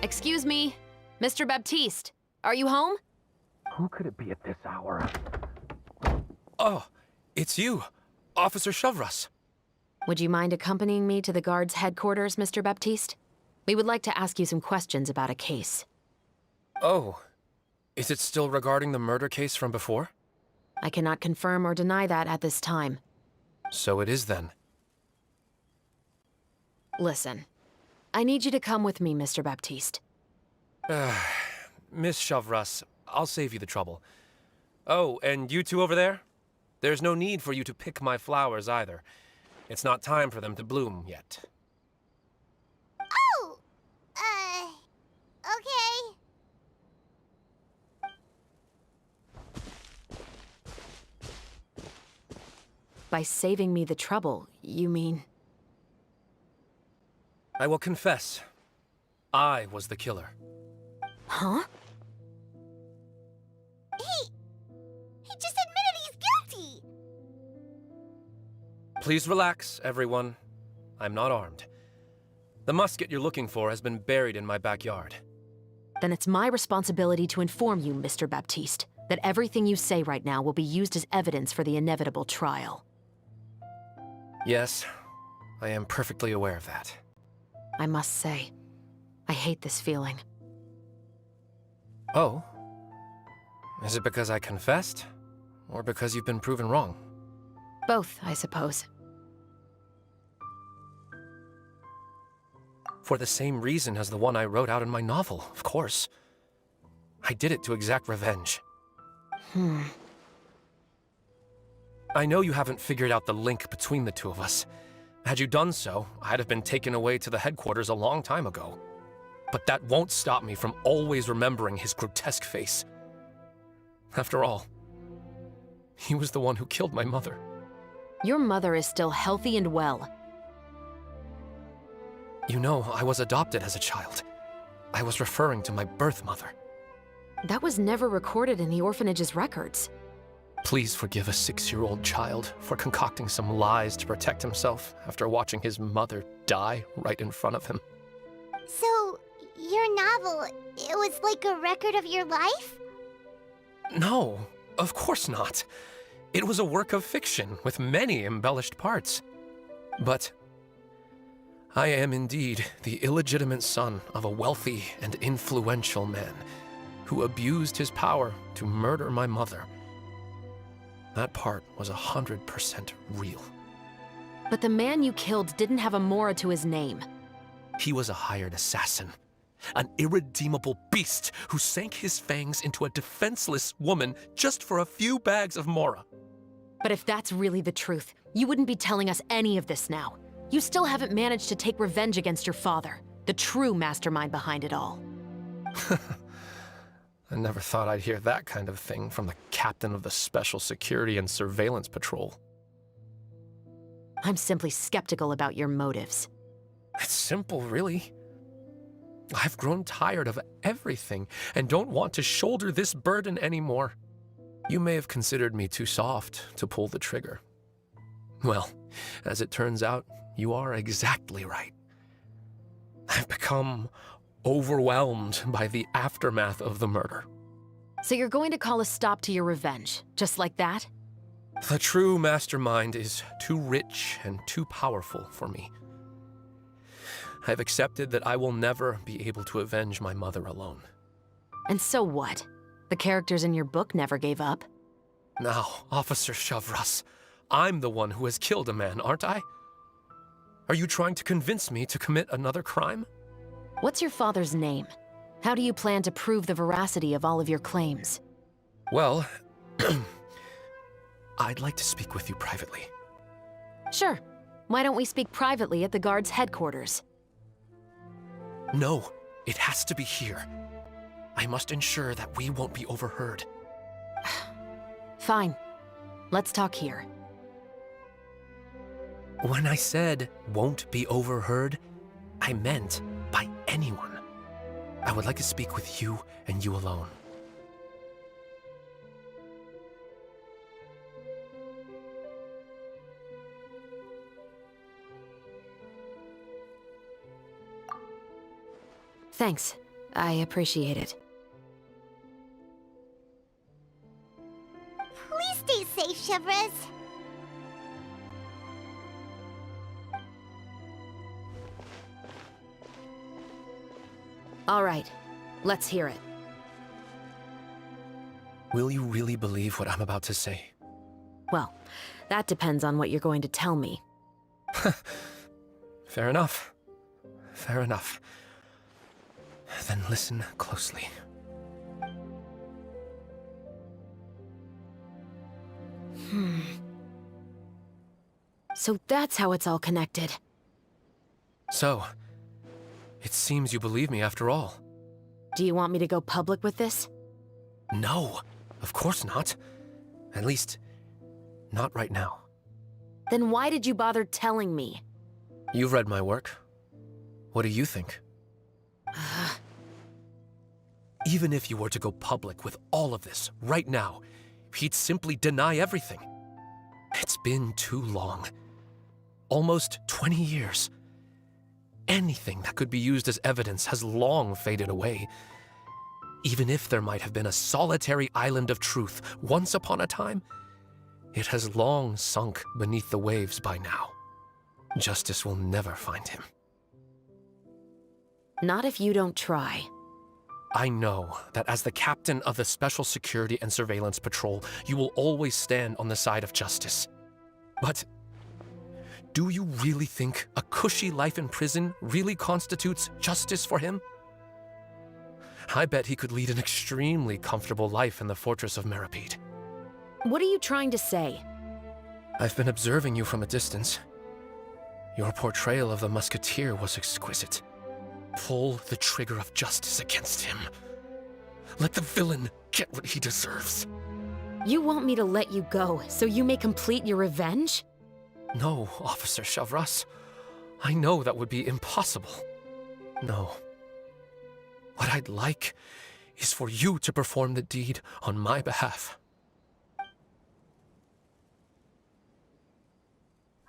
Speaker 4: Excuse me, Mr. Baptiste, are you home?
Speaker 11: Who could it be at this hour?
Speaker 12: Oh, it's you, Officer Chevros.
Speaker 4: Would you mind accompanying me to the guard's headquarters, Mr. Baptiste? We would like to ask you some questions about a case.
Speaker 12: Oh, is it still regarding the murder case from before?
Speaker 4: I cannot confirm or deny that at this time.
Speaker 12: So it is then.
Speaker 4: Listen, I need you to come with me, Mr. Baptiste.
Speaker 12: Miss Chevros, I'll save you the trouble. Oh, and you two over there? There's no need for you to pick my flowers either. It's not time for them to bloom yet.
Speaker 2: Oh! Okay.
Speaker 4: By saving me the trouble, you mean...
Speaker 12: I will confess. I was the killer.
Speaker 4: Huh?
Speaker 2: He just admitted he's guilty!
Speaker 12: Please relax, everyone. I'm not armed. The musket you're looking for has been buried in my backyard.
Speaker 4: Then it's my responsibility to inform you, Mr. Baptiste, that everything you say right now will be used as evidence for the inevitable trial.
Speaker 12: Yes, I am perfectly aware of that.
Speaker 4: I must say, I hate this feeling.
Speaker 12: Oh? Is it because I confessed? Or because you've been proven wrong?
Speaker 4: Both, I suppose.
Speaker 12: For the same reason as the one I wrote out in my novel, of course. I did it to exact revenge. I know you haven't figured out the link between the two of us. Had you done so, I'd have been taken away to the headquarters a long time ago. But that won't stop me from always remembering his grotesque face. After all, he was the one who killed my mother.
Speaker 4: Your mother is still healthy and well.
Speaker 12: You know, I was adopted as a child. I was referring to my birth mother.
Speaker 4: That was never recorded in the orphanage's records.
Speaker 12: Please forgive a 6-year-old child for concocting some lies to protect himself after watching his mother die right in front of him.
Speaker 2: So, your novel, it was like a record of your life?
Speaker 12: No, of course not. It was a work of fiction with many embellished parts. But I am indeed the illegitimate son of a wealthy and influential man who abused his power to murder my mother. That part was 100% real.
Speaker 4: But the man you killed didn't have a Mora to his name.
Speaker 12: He was a hired assassin. An irredeemable beast who sank his fangs into a defenseless woman just for a few bags of Mora.
Speaker 4: But if that's really the truth, you wouldn't be telling us any of this now. You still haven't managed to take revenge against your father, the true mastermind behind it all.
Speaker 12: I never thought I'd hear that kind of thing from the captain of the Special Security and Surveillance Patrol.
Speaker 4: I'm simply skeptical about your motives.
Speaker 12: It's simple, really. I've grown tired of everything and don't want to shoulder this burden anymore. You may have considered me too soft to pull the trigger. Well, as it turns out, You are exactly right. I've become overwhelmed by the aftermath of the murder.
Speaker 4: So you're going to call a stop to your revenge, just like that?
Speaker 12: The true mastermind is too rich and too powerful for me. I've accepted that I will never be able to avenge my mother alone.
Speaker 4: And so what? The characters in your book never gave up.
Speaker 12: Now, Officer Shavras, I'm the one who has killed a man, aren't I? Are you trying to convince me to commit another crime?
Speaker 4: What's your father's name? How do you plan to prove the veracity of all of your claims?
Speaker 12: Well, I'd like to speak with you privately.
Speaker 4: Sure. Why don't we speak privately at the guard's headquarters?
Speaker 12: No, it has to be here. I must ensure that we won't be overheard.
Speaker 4: Fine. Let's talk here.
Speaker 12: When I said won't be overheard, I meant by anyone. I would like to speak with you and you alone.
Speaker 4: Thanks. I appreciate it.
Speaker 2: Please stay safe, Shavras.
Speaker 4: All right. Let's hear it.
Speaker 12: Will you really believe what I'm about to say?
Speaker 4: Well, that depends on what you're going to tell me.
Speaker 12: Fair enough. Fair enough. Then listen closely.
Speaker 4: So that's how it's all connected.
Speaker 12: So, it seems you believe me after all.
Speaker 4: Do you want me to go public with this?
Speaker 12: No, of course not. At least, not right now.
Speaker 4: Then why did you bother telling me?
Speaker 12: You've read my work. What do you think? Even if you were to go public with all of this right now, he'd simply deny everything. It's been too long. Almost 20 years. Anything that could be used as evidence has long faded away. Even if there might have been a solitary island of truth once upon a time, it has long sunk beneath the waves by now. Justice will never find him.
Speaker 4: Not if you don't try.
Speaker 12: I know that as the captain of the Special Security and Surveillance Patrol, you will always stand on the side of justice. But do you really think a cushy life in prison really constitutes justice for him? I bet he could lead an extremely comfortable life in the fortress of Meripede.
Speaker 4: What are you trying to say?
Speaker 12: I've been observing you from a distance. Your portrayal of the Musketeer was exquisite. Pull the trigger of justice against him. Let the villain get what he deserves.
Speaker 4: You want me to let you go so you may complete your revenge?
Speaker 12: No, Officer Shavras. I know that would be impossible. No. What I'd like is for you to perform the deed on my behalf.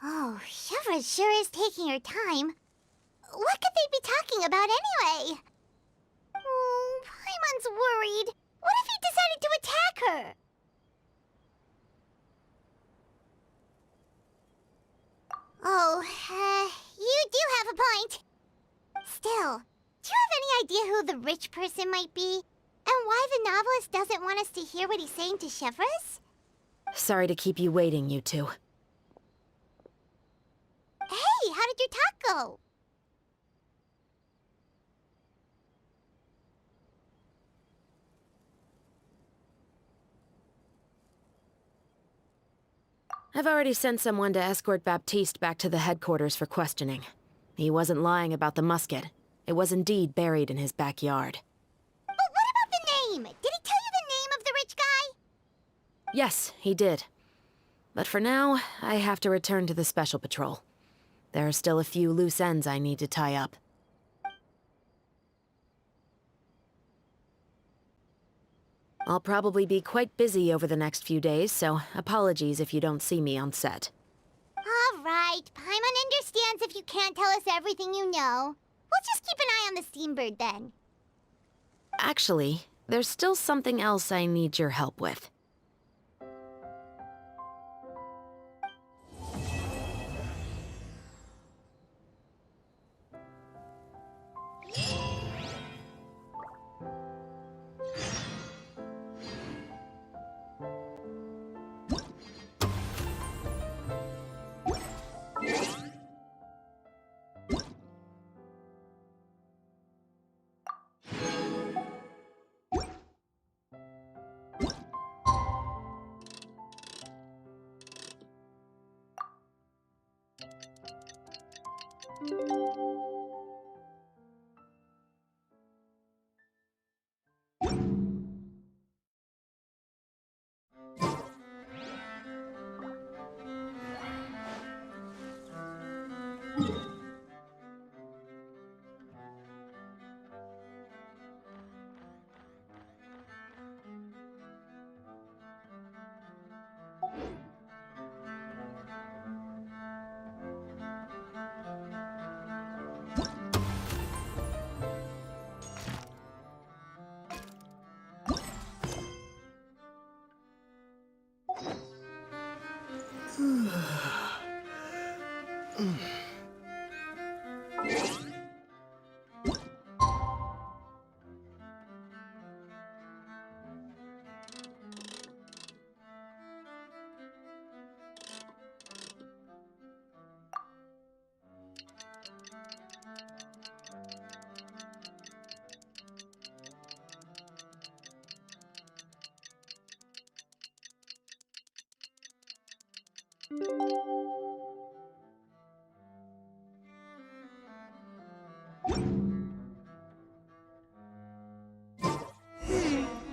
Speaker 2: Oh, Shavras sure is taking her time. What could they be talking about anyway? Oh, Paimon's worried. What if he decided to attack her? Oh, you do have a point. Still, do you have any idea who the rich person might be? And why the novelist doesn't want us to hear what he's saying to Shavras?
Speaker 4: Sorry to keep you waiting, you two.
Speaker 2: Hey, how did your talk go?
Speaker 4: I've already sent someone to escort Baptiste back to the headquarters for questioning. He wasn't lying about the musket. It was indeed buried in his backyard.
Speaker 2: But what about the name? Did he tell you the name of the rich guy?
Speaker 4: Yes, he did. But for now, I have to return to the Special Patrol. There are still a few loose ends I need to tie up. I'll probably be quite busy over the next few days, so apologies if you don't see me on set.
Speaker 2: All right, Paimon understands if you can't tell us everything you know. We'll just keep an eye on the Steambird then.
Speaker 4: Actually, there's still something else I need your help with.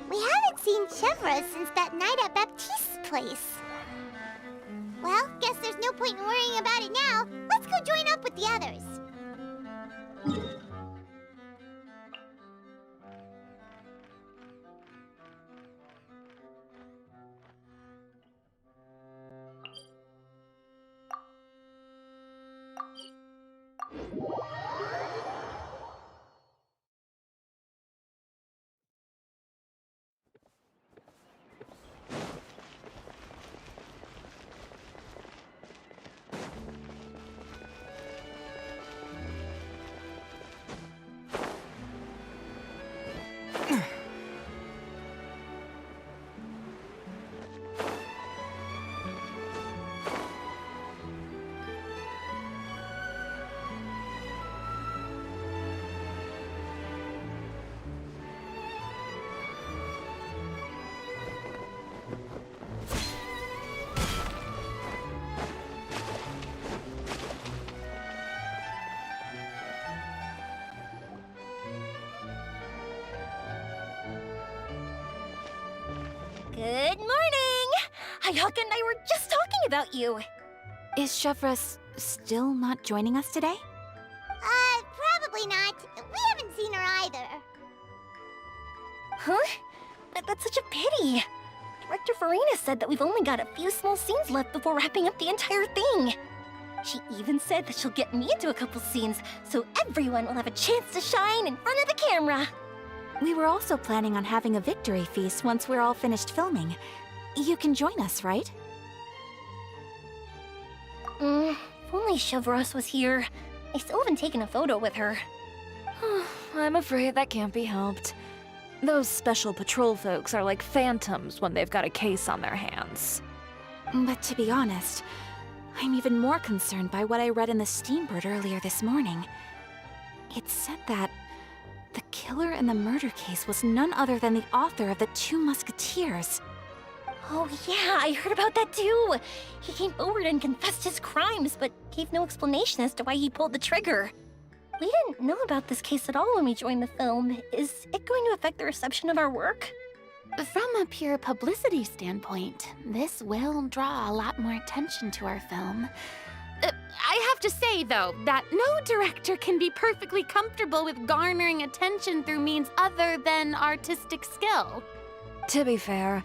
Speaker 2: We haven't seen Chevra since that night at Baptiste's place. Well, guess there's no point in worrying about it now. Let's go join up with the others.
Speaker 9: Good morning! Hayaka and I were just talking about you.
Speaker 3: Is Chevra still not joining us today?
Speaker 2: Probably not. We haven't seen her either.
Speaker 9: Huh? That's such a pity. Director Farina said that we've only got a few small scenes left before wrapping up the entire thing. She even said that she'll get me into a couple scenes, so everyone will have a chance to shine in front of the camera.
Speaker 3: We were also planning on having a victory feast once we're all finished filming. You can join us, right?
Speaker 9: If only Chevros was here. I still haven't taken a photo with her.
Speaker 5: I'm afraid that can't be helped. Those special patrol folks are like phantoms when they've got a case on their hands.
Speaker 3: But to be honest, I'm even more concerned by what I read in the Steambird earlier this morning. It said that the killer in the murder case was none other than the author of the 2 Musketeers.
Speaker 9: Oh yeah, I heard about that too. He came forward and confessed his crimes, but gave no explanation as to why he pulled the trigger. We didn't know about this case at all when we joined the film. Is it going to affect the reception of our work?
Speaker 1: From a pure publicity standpoint, this will draw a lot more attention to our film. I have to say, though, that no director can be perfectly comfortable with garnering attention through means other than artistic skill.
Speaker 5: To be fair,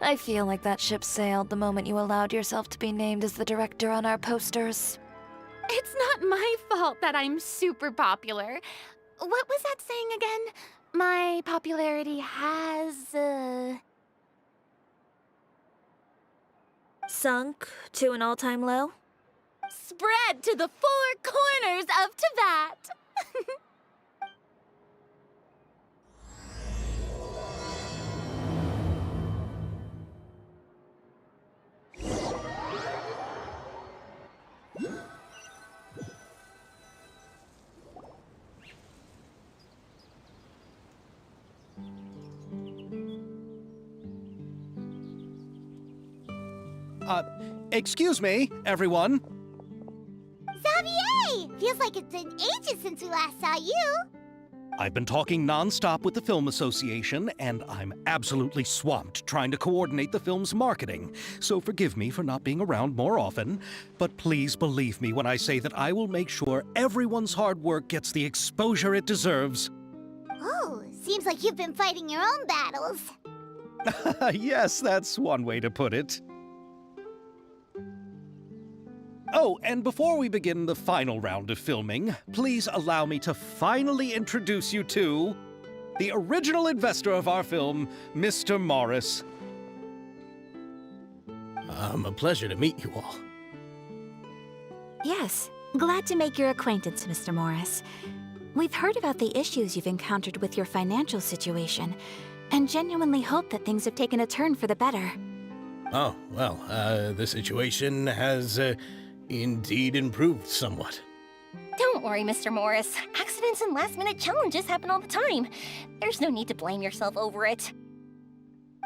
Speaker 5: I feel like that ship sailed the moment you allowed yourself to be named as the director on our posters.
Speaker 1: It's not my fault that I'm super popular. What was that saying again? My popularity has,
Speaker 9: Sunk to an all-time low?
Speaker 1: spread to the four corners of Tibet.
Speaker 13: Excuse me, everyone.
Speaker 2: Xavier! Feels like it's been ages since we last saw you.
Speaker 13: I've been talking nonstop with the Film Association, and I'm absolutely swamped trying to coordinate the film's marketing. So forgive me for not being around more often, but please believe me when I say that I will make sure everyone's hard work gets the exposure it deserves.
Speaker 2: Oh, seems like you've been fighting your own battles.
Speaker 13: Yes, that's one way to put it. Oh, and before we begin the final round of filming, please allow me to finally introduce you to the original investor of our film, Mr. Morris.
Speaker 11: A pleasure to meet you all.
Speaker 3: Yes, glad to make your acquaintance, Mr. Morris. We've heard about the issues you've encountered with your financial situation, and genuinely hope that things have taken a turn for the better.
Speaker 11: Oh, well, the situation has indeed improved somewhat.
Speaker 9: Don't worry, Mr. Morris. Accidents and last-minute challenges happen all the time. There's no need to blame yourself over it.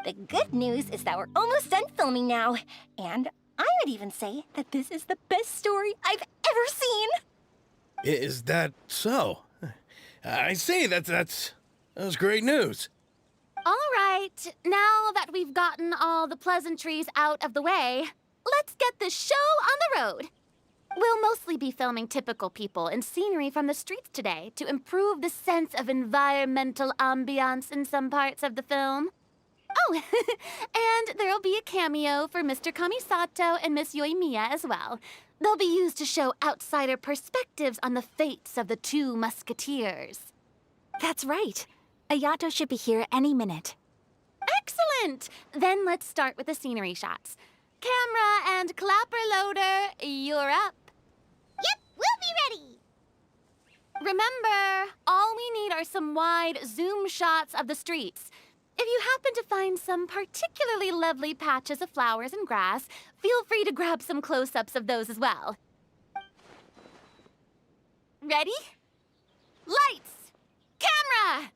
Speaker 9: The good news is that we're almost done filming now, and I would even say that this is the best story I've ever seen.
Speaker 11: Is that so? I say that's great news.
Speaker 1: All right, now that we've gotten all the pleasantries out of the way, let's get this show on the road. We'll mostly be filming typical people and scenery from the streets today to improve the sense of environmental ambiance in some parts of the film. Oh, and there'll be a cameo for Mr. Kamisato and Miss Yoimiya as well. They'll be used to show outsider perspectives on the fates of the two Musketeers.
Speaker 3: That's right. Ayato should be here any minute.
Speaker 1: Excellent! Then let's start with the scenery shots. Camera and clapper loader, you're up.
Speaker 2: Yep, we'll be ready.
Speaker 1: Remember, all we need are some wide zoom shots of the streets. If you happen to find some particularly lovely patches of flowers and grass, feel free to grab some close-ups of those as well. Ready? Lights! Camera!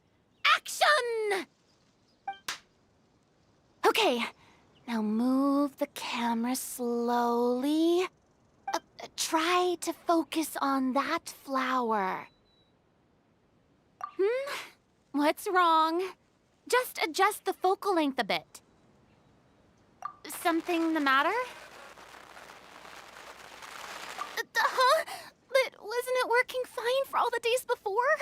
Speaker 1: Action! Okay, now move the camera slowly. Try to focus on that flower. What's wrong? Just adjust the focal length a bit. Something the matter? Huh? But wasn't it working fine for all the days before?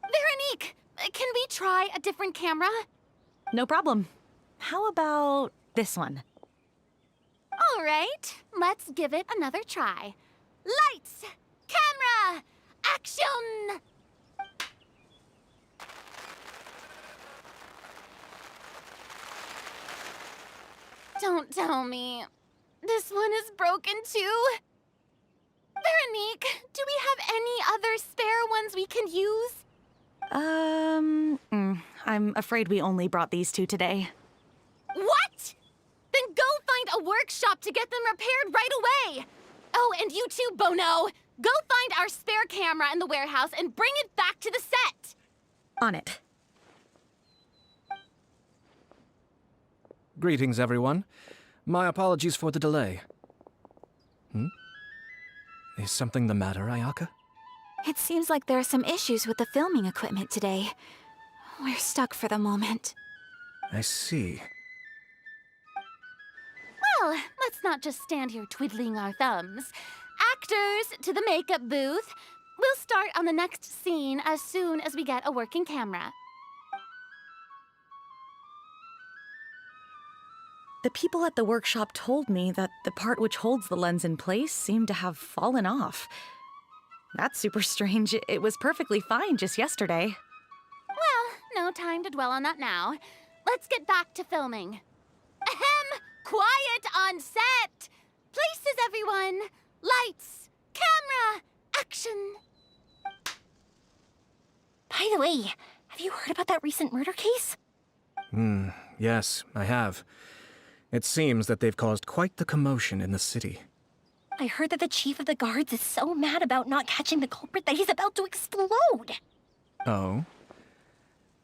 Speaker 1: Veronique, can we try a different camera?
Speaker 14: No problem. How about this one?
Speaker 1: All right, let's give it another try. Lights! Camera! Action! Don't tell me. This one is broken too? Veronique, do we have any other spare ones we can use?
Speaker 14: I'm afraid we only brought these two today.
Speaker 1: What? Then go find a workshop to get them repaired right away. Oh, and you too, Bono. Go find our spare camera in the warehouse and bring it back to the set.
Speaker 14: On it.
Speaker 6: Greetings, everyone. My apologies for the delay. Is something the matter, Ayaka?
Speaker 3: It seems like there are some issues with the filming equipment today. We're stuck for the moment.
Speaker 6: I see.
Speaker 1: Well, let's not just stand here twiddling our thumbs. Actors, to the makeup booth. We'll start on the next scene as soon as we get a working camera.
Speaker 14: The people at the workshop told me that the part which holds the lens in place seemed to have fallen off. That's super strange. It was perfectly fine just yesterday.
Speaker 1: Well, no time to dwell on that now. Let's get back to filming. Ahem! Quiet on set! Places, everyone! Lights! Camera! Action!
Speaker 9: By the way, have you heard about that recent murder case?
Speaker 15: Yes, I have. It seems that they've caused quite the commotion in the city.
Speaker 9: I heard that the chief of the guards is so mad about not catching the culprit that he's about to explode.
Speaker 15: Oh?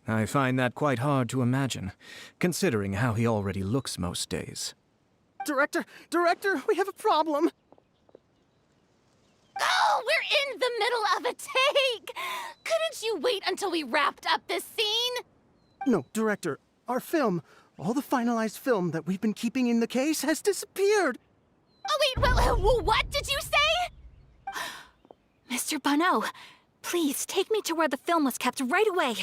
Speaker 15: I find that quite hard to imagine, considering how he already looks most days.
Speaker 6: Director, we have a problem.
Speaker 1: Oh, we're in the middle of a take! Couldn't you wait until we wrapped up this scene?
Speaker 16: No, Director, our film, all the finalized film that we've been keeping in the case has disappeared.
Speaker 1: Oh, wait, what did you say?
Speaker 3: Mr. Bonneau, please take me to where the film was kept right away.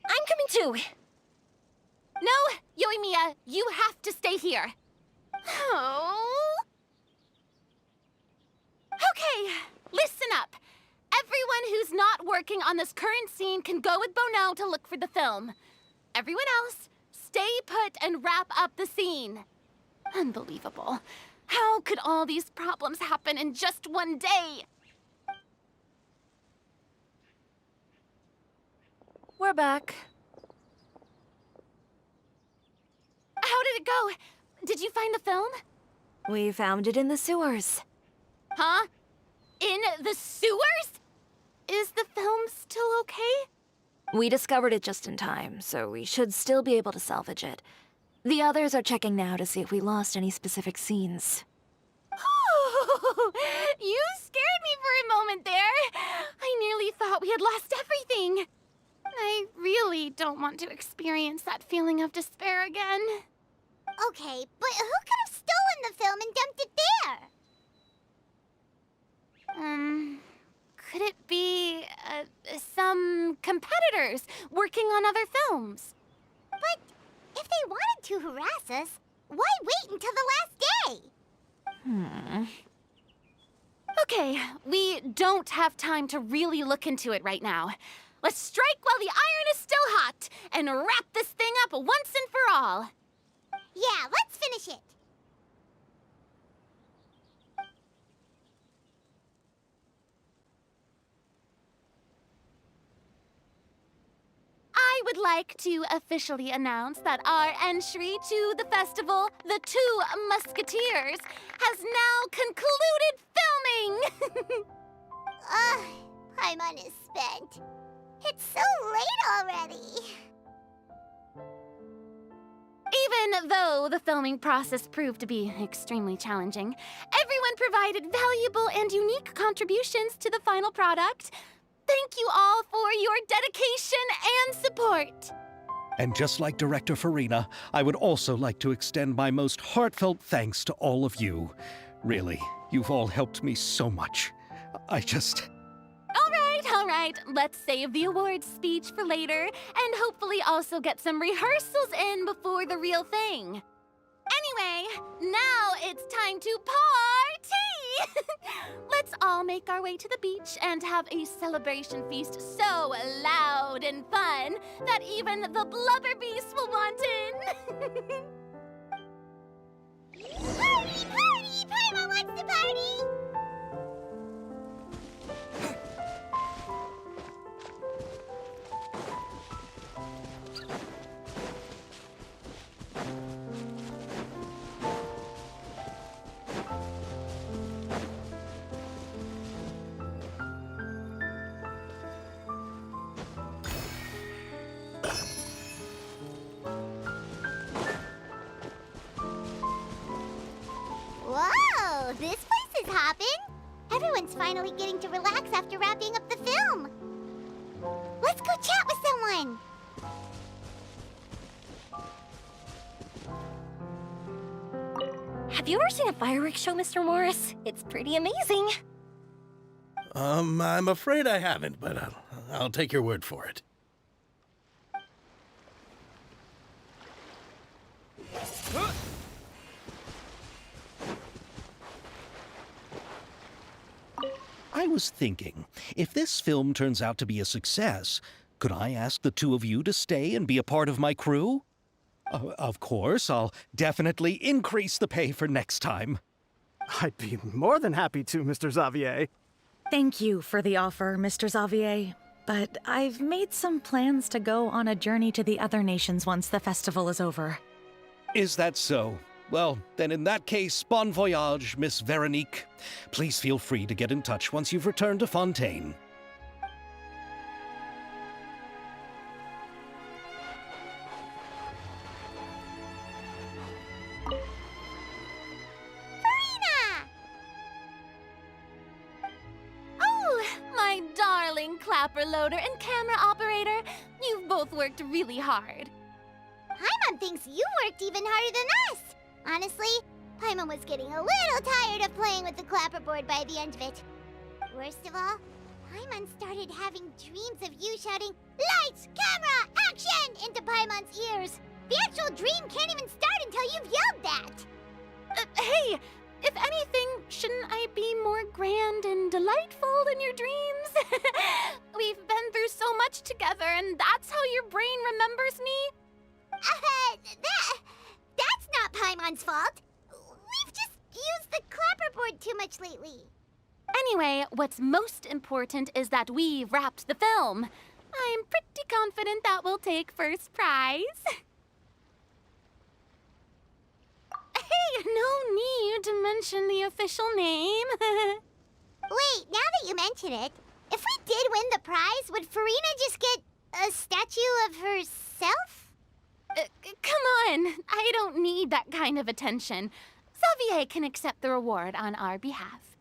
Speaker 9: I'm coming too.
Speaker 1: No, Yoimiya, you have to stay here. Oh. Okay, listen up. Everyone who's not working on this current scene can go with Bonneau to look for the film. Everyone else, stay put and wrap up the scene. Unbelievable. How could all these problems happen in just one day?
Speaker 5: We're back.
Speaker 1: How did it go? Did you find the film?
Speaker 3: We found it in the sewers.
Speaker 1: Huh? In the sewers? Is the film still okay?
Speaker 3: We discovered it just in time, so we should still be able to salvage it. The others are checking now to see if we lost any specific scenes.
Speaker 1: Oh, you scared me for a moment there. I nearly thought we had lost everything. I really don't want to experience that feeling of despair again.
Speaker 2: Okay, but who could have stolen the film and dumped it there?
Speaker 1: Could it be, some competitors working on other films?
Speaker 2: But if they wanted to harass us, why wait until the last day?
Speaker 1: Okay, we don't have time to really look into it right now. Let's strike while the iron is still hot and wrap this thing up once and for all.
Speaker 2: Yeah, let's finish it.
Speaker 1: I would like to officially announce that our entry to the festival, The Two Musketeers, has now concluded filming!
Speaker 2: Paimon is spent. It's so late already.
Speaker 1: Even though the filming process proved to be extremely challenging, everyone provided valuable and unique contributions to the final product. Thank you all for your dedication and support.
Speaker 13: And just like Director Farina, I would also like to extend my most heartfelt thanks to all of you. Really, you've all helped me so much.
Speaker 1: All right, let's save the awards speech for later, and hopefully also get some rehearsals in before the real thing. Anyway, now it's time to party! Let's all make our way to the beach and have a celebration feast so loud and fun that even the blubber beast will want in.
Speaker 2: Party, party! Paimon wants to party! Whoa, this place is hopping. Everyone's finally getting to relax after wrapping up the film. Let's go chat with someone.
Speaker 9: Have you ever seen a fireworks show, Mr. Morris? It's pretty amazing.
Speaker 11: I'm afraid I haven't, but I'll take your word for it.
Speaker 13: I was thinking, if this film turns out to be a success, could I ask the two of you to stay and be a part of my crew? Of course, I'll definitely increase the pay for next time.
Speaker 16: I'd be more than happy to, Mr. Xavier.
Speaker 14: Thank you for the offer, Mr. Xavier. But I've made some plans to go on a journey to the other nations once the festival is over.
Speaker 13: Is that so? Well, then in that case, bon voyage, Miss Veronique. Please feel free to get in touch once you've returned to Fontaine.
Speaker 1: Oh, my darling clapper loader and camera operator. You've both worked really hard.
Speaker 2: Paimon thinks you worked even harder than us. Honestly, Paimon was getting a little tired of playing with the clapperboard by the end of it. Worst of all, Paimon started having dreams of you shouting, "Lights, camera, action!" into Paimon's ears. The actual dream can't even start until you've yelled that.
Speaker 1: Hey, if anything, shouldn't I be more grand and delightful than your dreams? We've been through so much together, and that's how your brain remembers me?
Speaker 2: That's not Paimon's fault. We've just used the clapperboard too much lately.
Speaker 1: Anyway, what's most important is that we've wrapped the film. I'm pretty confident that we'll take first prize. Hey, no need to mention the official name.
Speaker 2: Wait, now that you mention it, if we did win the prize, would Farina just get a statue of herself?
Speaker 1: Come on, I don't need that kind of attention. Xavier can accept the reward on our behalf.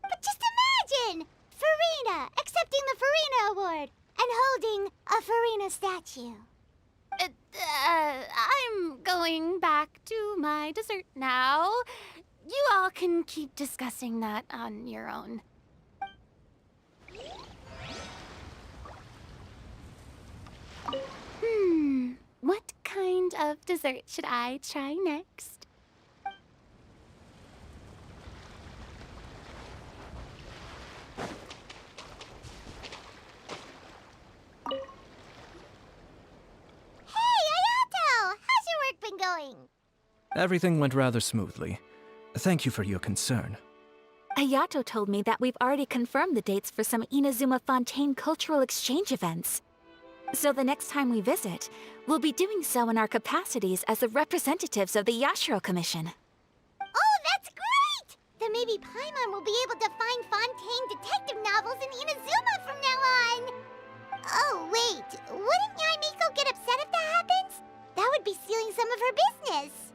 Speaker 2: But just imagine! Farina accepting the Farina Award and holding a Farina statue.
Speaker 1: I'm going back to my dessert now. You all can keep discussing that on your own. What kind of dessert should I try next?
Speaker 2: Going?
Speaker 15: Everything went rather smoothly. Thank you for your concern.
Speaker 3: Ayato told me that we've already confirmed the dates for some Inazuma Fontaine cultural exchange events. So the next time we visit, we'll be doing so in our capacities as the representatives of the Yashiro Commission.
Speaker 2: Oh, that's great! Then maybe Paimon will be able to find Fontaine detective novels in Inazuma from now on! Oh, wait, wouldn't Yae Miko get upset if that happens? That would be stealing some of her business.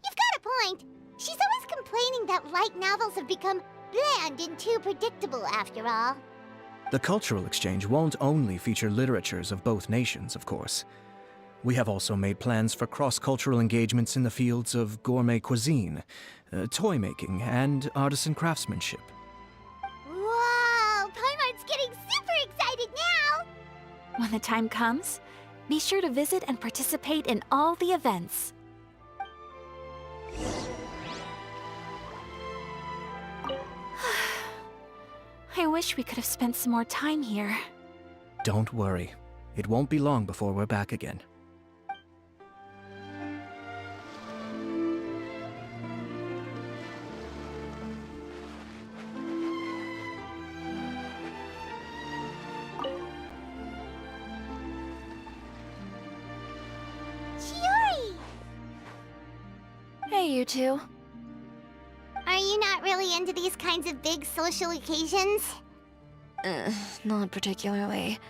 Speaker 2: You've got a point. She's always complaining that light novels have become bland and too predictable after all.
Speaker 15: The cultural exchange won't only feature literatures of both nations, of course. We have also made plans for cross-cultural engagements in the fields of gourmet cuisine, toy making, and artisan craftsmanship.
Speaker 2: Whoa! Paimon's getting super excited now!
Speaker 3: When the time comes, be sure to visit and participate in all the events. I wish we could have spent some more time here.
Speaker 15: Don't worry. It won't be long before we're back again.
Speaker 5: Hey, you two.
Speaker 2: Are you not really into these kinds of big social occasions?
Speaker 17: Not particularly.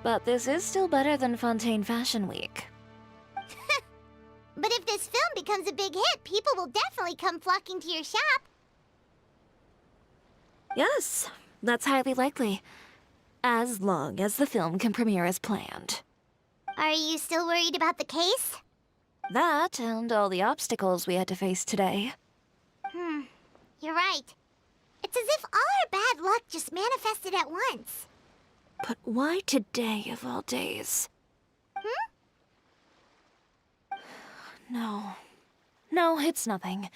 Speaker 17: But this is still better than Fontaine Fashion Week.
Speaker 2: But if this film becomes a big hit, people will definitely come flocking to your shop.
Speaker 17: Yes, that's highly likely. As long as the film can premiere as planned.
Speaker 2: Are you still worried about the case?
Speaker 17: That and all the obstacles we had to face today.
Speaker 2: You're right. It's as if all our bad luck just manifested at once.
Speaker 17: But why today of all days? No. No, it's nothing.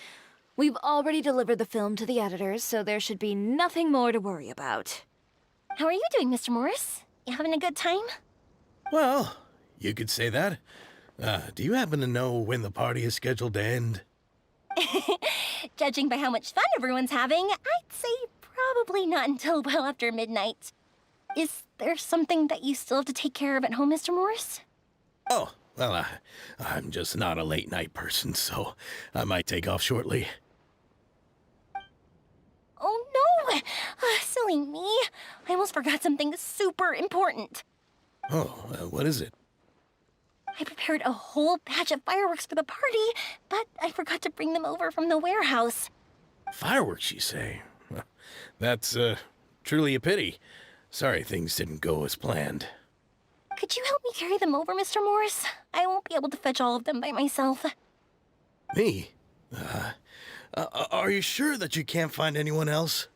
Speaker 17: We've already delivered the film to the editors, so there should be nothing more to worry about.
Speaker 9: How are you doing, Mr. Morris? You having a good time?
Speaker 11: Well, you could say that. Do you happen to know when the party is scheduled to end?
Speaker 9: Judging by how much fun everyone's having, I'd say probably not until well after midnight. Is there something that you still have to take care of at home, Mr. Morris?
Speaker 11: Oh, well, I'm just not a late night person, so I might take off shortly.
Speaker 9: Oh no! Silly me. I almost forgot something super important.
Speaker 11: Oh, what is it?
Speaker 9: I prepared a whole batch of fireworks for the party, but I forgot to bring them over from the warehouse.
Speaker 11: Fireworks, you say? Well, that's, truly a pity. Sorry things didn't go as planned.
Speaker 9: Could you help me carry them over, Mr. Morris? I won't be able to fetch all of them by myself.
Speaker 11: Me? Are you sure that you can't find anyone else?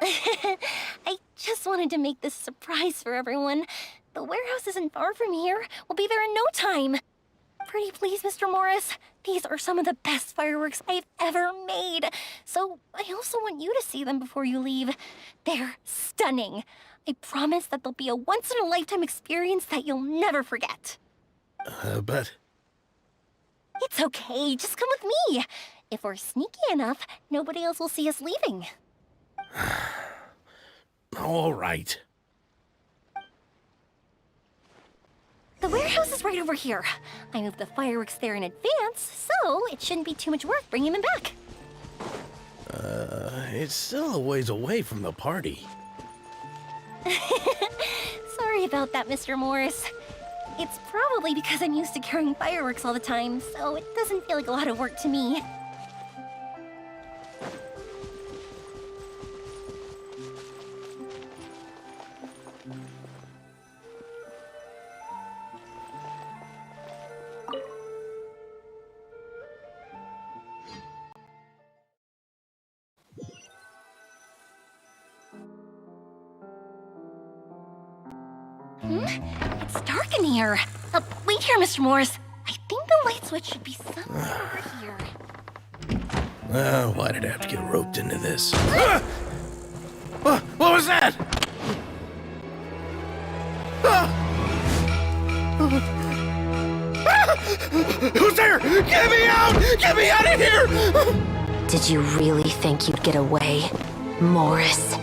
Speaker 9: I just wanted to make this a surprise for everyone. The warehouse isn't far from here. We'll be there in no time. Pretty please, Mr. Morris. These are some of the best fireworks I've ever made. So I also want you to see them before you leave. They're stunning. I promise that they'll be a once-in-a-lifetime experience that you'll never forget.
Speaker 11: But...
Speaker 9: It's okay. Just come with me. If we're sneaky enough, nobody else will see us leaving.
Speaker 11: All right.
Speaker 9: The warehouse is right over here. I moved the fireworks there in advance, so it shouldn't be too much work bringing them back.
Speaker 11: It's still a ways away from the party.
Speaker 9: Sorry about that, Mr. Morris. It's probably because I'm used to carrying fireworks all the time, so it doesn't feel like a lot of work to me. It's dark in here. Wait here, Mr. Morris. I think the light switch should be somewhere over here.
Speaker 11: Why did I have to get roped into this? What was that? Who's there? Get me out! Get me out of here!
Speaker 4: Did you really think you'd get away, Morris?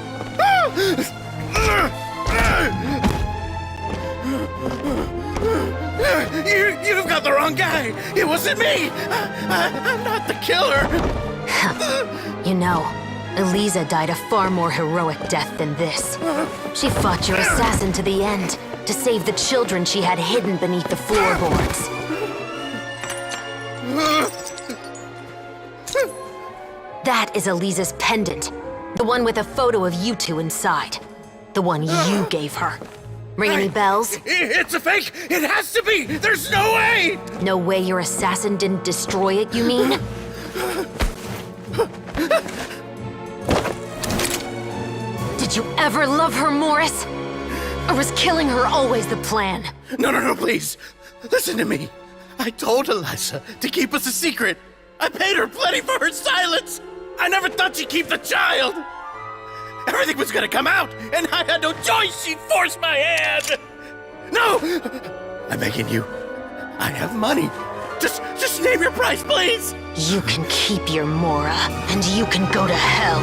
Speaker 11: You've got the wrong guy! It wasn't me! I'm not the killer!
Speaker 4: You know, Eliza died a far more heroic death than this. She fought your assassin to the end, to save the children she had hidden beneath the floorboards. That is Eliza's pendant. The one with a photo of you two inside. The one you gave her. Ring any bells?
Speaker 11: It's a fake! It has to be! There's no way!
Speaker 4: No way your assassin didn't destroy it, you mean? Did you ever love her, Morris? Or was killing her always the plan?
Speaker 11: No, please! Listen to me! I told Eliza to keep us a secret! I paid her plenty for her silence! I never thought she'd keep the child! Everything was gonna come out, and I had no choice! She forced my hand! No! I'm begging you. I have money. Just name your price, please!
Speaker 4: You can keep your Mora, and you can go to hell.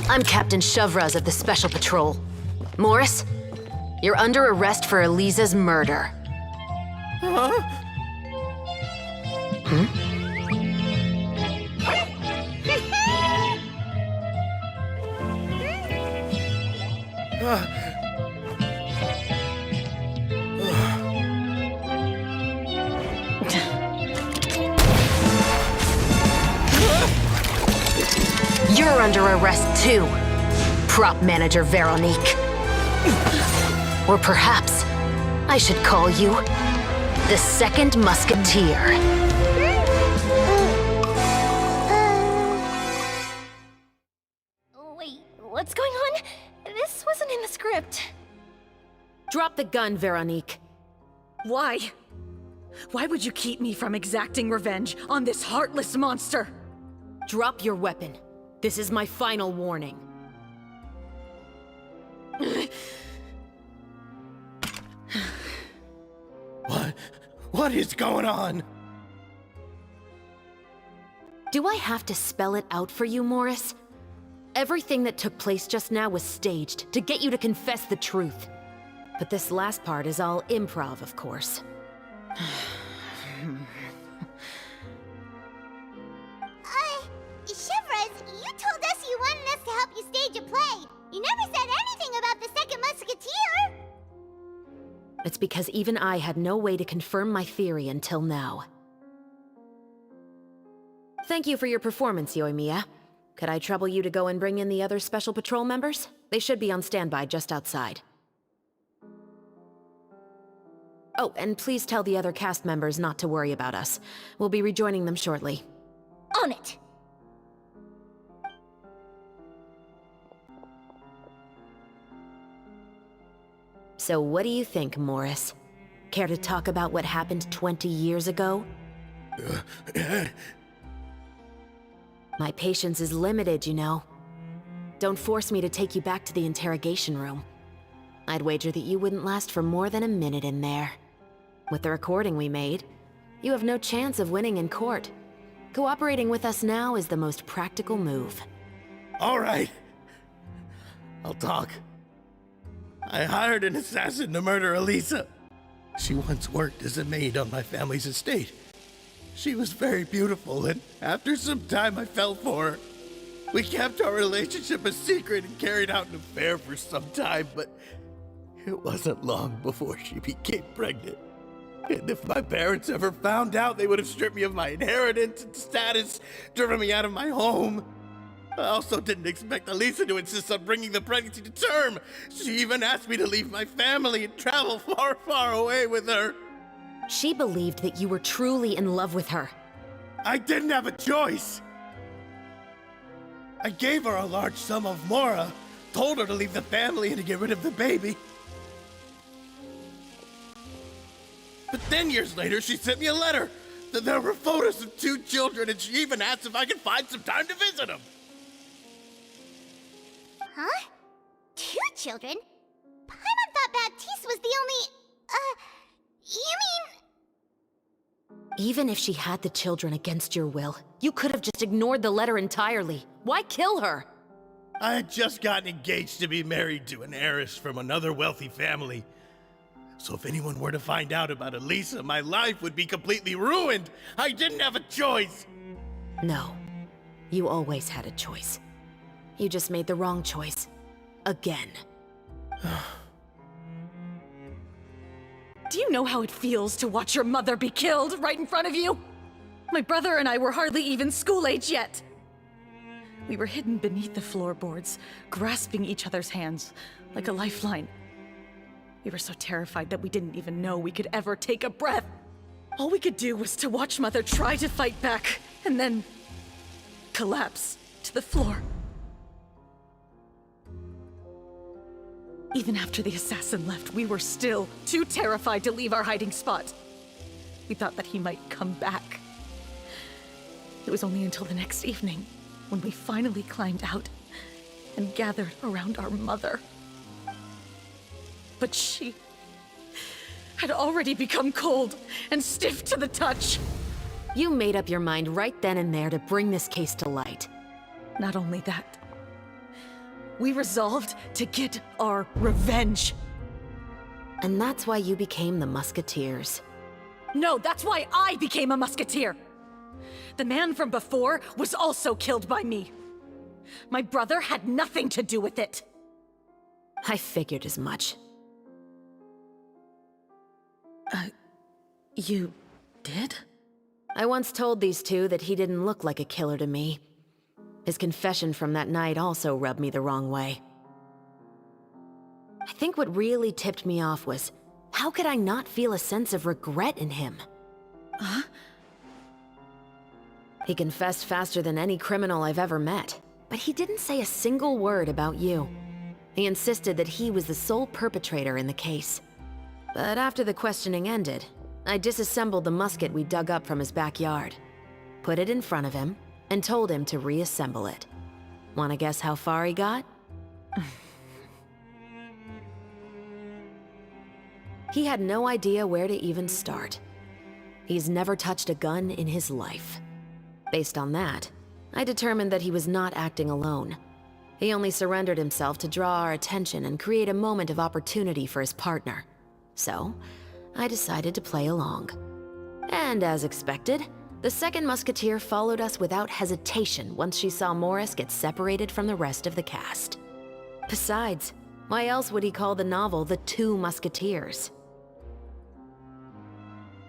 Speaker 4: I'm Captain Shovraz of the Special Patrol. Morris, you're under arrest for Eliza's murder.
Speaker 11: Huh?
Speaker 4: You're under arrest too, prop manager Veronique. Or perhaps I should call you the second Musketeer.
Speaker 9: Wait, what's going on? This wasn't in the script.
Speaker 4: Drop the gun, Veronique.
Speaker 14: Why? Why would you keep me from exacting revenge on this heartless monster?
Speaker 4: Drop your weapon. This is my final warning.
Speaker 11: What is going on?
Speaker 4: Do I have to spell it out for you, Morris? Everything that took place just now was staged to get you to confess the truth. But this last part is all improv, of course.
Speaker 2: Chevrolet, you told us you wanted us to help you stage a play. You never said anything about the second Musketeer.
Speaker 4: It's because even I had no way to confirm my theory until now. Thank you for your performance, Yoimiya. Could I trouble you to go and bring in the other Special Patrol members? They should be on standby just outside. Oh, and please tell the other cast members not to worry about us. We'll be rejoining them shortly.
Speaker 9: On it!
Speaker 4: So what do you think, Morris? Care to talk about what happened 20 years ago? My patience is limited, you know. Don't force me to take you back to the interrogation room. I'd wager that you wouldn't last for more than a minute in there. With the recording we made, you have no chance of winning in court. Cooperating with us now is the most practical move.
Speaker 11: All right. I'll talk. I hired an assassin to murder Elisa. She once worked as a maid on my family's estate. She was very beautiful, and after some time I fell for her. We kept our relationship a secret and carried out an affair for some time, but it wasn't long before she became pregnant. And if my parents ever found out, they would have stripped me of my inheritance and status, driven me out of my home. I also didn't expect Elisa to insist on bringing the pregnancy to term. She even asked me to leave my family and travel far, far away with her.
Speaker 4: She believed that you were truly in love with her.
Speaker 11: I didn't have a choice. I gave her a large sum of mora, told her to leave the family and to get rid of the baby. But then years later, she sent me a letter. There were photos of 2 children, and she even asked if I could find some time to visit them.
Speaker 2: Huh? 2 children? Paimon thought Baptiste was the only... you mean...
Speaker 4: Even if she had the children against your will, you could have just ignored the letter entirely. Why kill her?
Speaker 11: I had just gotten engaged to be married to an heiress from another wealthy family. So if anyone were to find out about Elisa, my life would be completely ruined. I didn't have a choice.
Speaker 4: No. You always had a choice. You just made the wrong choice. Again.
Speaker 14: Do you know how it feels to watch your mother be killed right in front of you? My brother and I were hardly even school age yet. We were hidden beneath the floorboards, grasping each other's hands like a lifeline. We were so terrified that we didn't even know we could ever take a breath. All we could do was to watch Mother try to fight back, and then collapse to the floor. Even after the assassin left, we were still too terrified to leave our hiding spot. We thought that he might come back. It was only until the next evening when we finally climbed out and gathered around our mother. But she had already become cold and stiff to the touch.
Speaker 4: You made up your mind right then and there to bring this case to light.
Speaker 14: Not only that, we resolved to get our revenge.
Speaker 4: And that's why you became the Musketeers.
Speaker 14: No, that's why I became a Musketeer. The man from before was also killed by me. My brother had nothing to do with it.
Speaker 4: I figured as much.
Speaker 14: You did?
Speaker 4: I once told these two that he didn't look like a killer to me. His confession from that night also rubbed me the wrong way. I think what really tipped me off was, how could I not feel a sense of regret in him?
Speaker 14: Huh?
Speaker 4: He confessed faster than any criminal I've ever met, but he didn't say a single word about you. He insisted that he was the sole perpetrator in the case. But after the questioning ended, I disassembled the musket we dug up from his backyard, put it in front of him, and told him to reassemble it. Wanna guess how far he got? He had no idea where to even start. He's never touched a gun in his life. Based on that, I determined that he was not acting alone. He only surrendered himself to draw our attention and create a moment of opportunity for his partner. So, I decided to play along. And as expected, the second Musketeer followed us without hesitation once she saw Morris get separated from the rest of the cast. Besides, why else would he call the novel The Two Musketeers?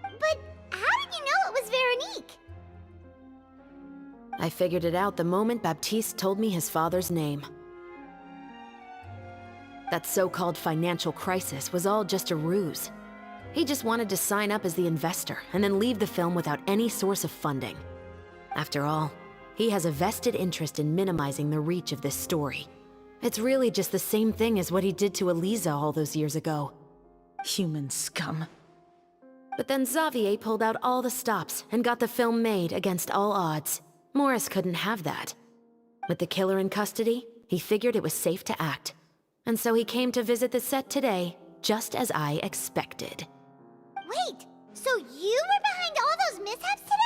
Speaker 2: But how did you know it was Veronique?
Speaker 4: I figured it out the moment Baptiste told me his father's name. That so-called financial crisis was all just a ruse. He just wanted to sign up as the investor and then leave the film without any source of funding. After all, he has a vested interest in minimizing the reach of this story. It's really just the same thing as what he did to Eliza all those years ago.
Speaker 14: Human scum.
Speaker 4: But then Xavier pulled out all the stops and got the film made against all odds. Morris couldn't have that. With the killer in custody, he figured it was safe to act. And so he came to visit the set today, just as I expected.
Speaker 2: Wait, so you were behind all those mishaps today?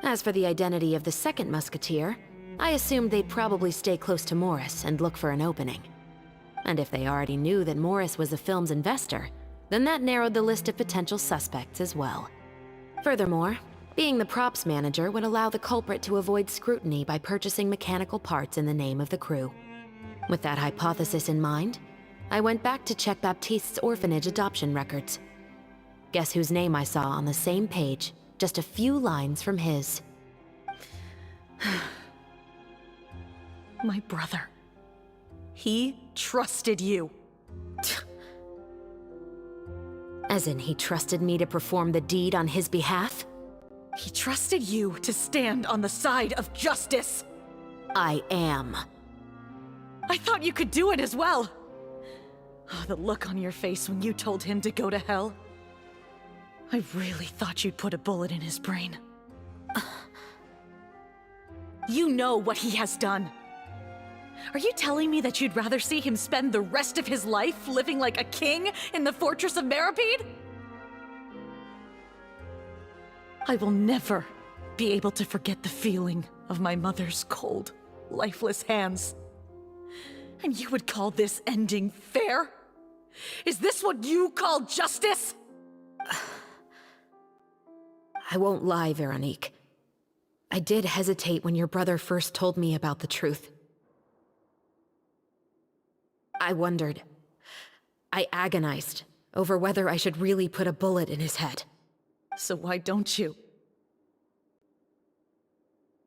Speaker 4: As for the identity of the second Musketeer, I assumed they'd probably stay close to Morris and look for an opening. And if they already knew that Morris was the film's investor, then that narrowed the list of potential suspects as well. Furthermore, being the props manager would allow the culprit to avoid scrutiny by purchasing mechanical parts in the name of the crew. With that hypothesis in mind, I went back to check Baptiste's orphanage adoption records. Guess whose name I saw on the same page, just a few lines from his.
Speaker 14: My brother. He trusted you.
Speaker 4: As in, he trusted me to perform the deed on his behalf?
Speaker 14: He trusted you to stand on the side of justice.
Speaker 4: I am.
Speaker 14: I thought you could do it as well. Oh, the look on your face when you told him to go to hell. I really thought you'd put a bullet in his brain. You know what he has done. Are you telling me that you'd rather see him spend the rest of his life living like a king in the fortress of Meripede? I will never be able to forget the feeling of my mother's cold, lifeless hands. And you would call this ending fair? Is this what you call justice?
Speaker 4: I won't lie, Veronique. I did hesitate when your brother first told me about the truth. I wondered. I agonized over whether I should really put a bullet in his head.
Speaker 14: So why don't you?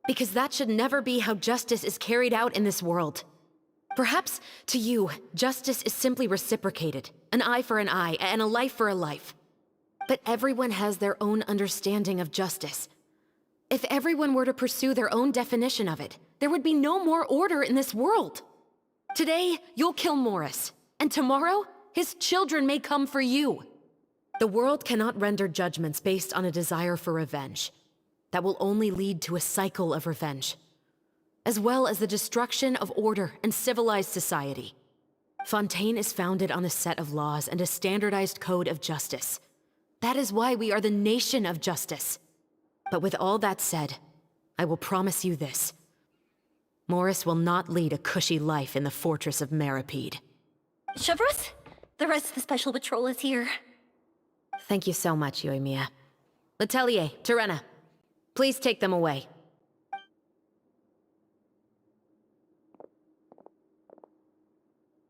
Speaker 4: Because that should never be how justice is carried out in this world. Perhaps, to you, justice is simply reciprocated. An eye for an eye, and a life for a life. But everyone has their own understanding of justice. If everyone were to pursue their own definition of it, there would be no more order in this world. Today, you'll kill Morris, and tomorrow, his children may come for you. The world cannot render judgments based on a desire for revenge. That will only lead to a cycle of revenge, as well as the destruction of order and civilized society. Fontaine is founded on a set of laws and a standardized code of justice. That is why we are the nation of justice. But with all that said, I will promise you this. Morris will not lead a cushy life in the fortress of Meripede.
Speaker 9: Chevros, the rest of the Special Patrol is here.
Speaker 4: Thank you so much, Yoimiya. Letelier, Terena, please take them away.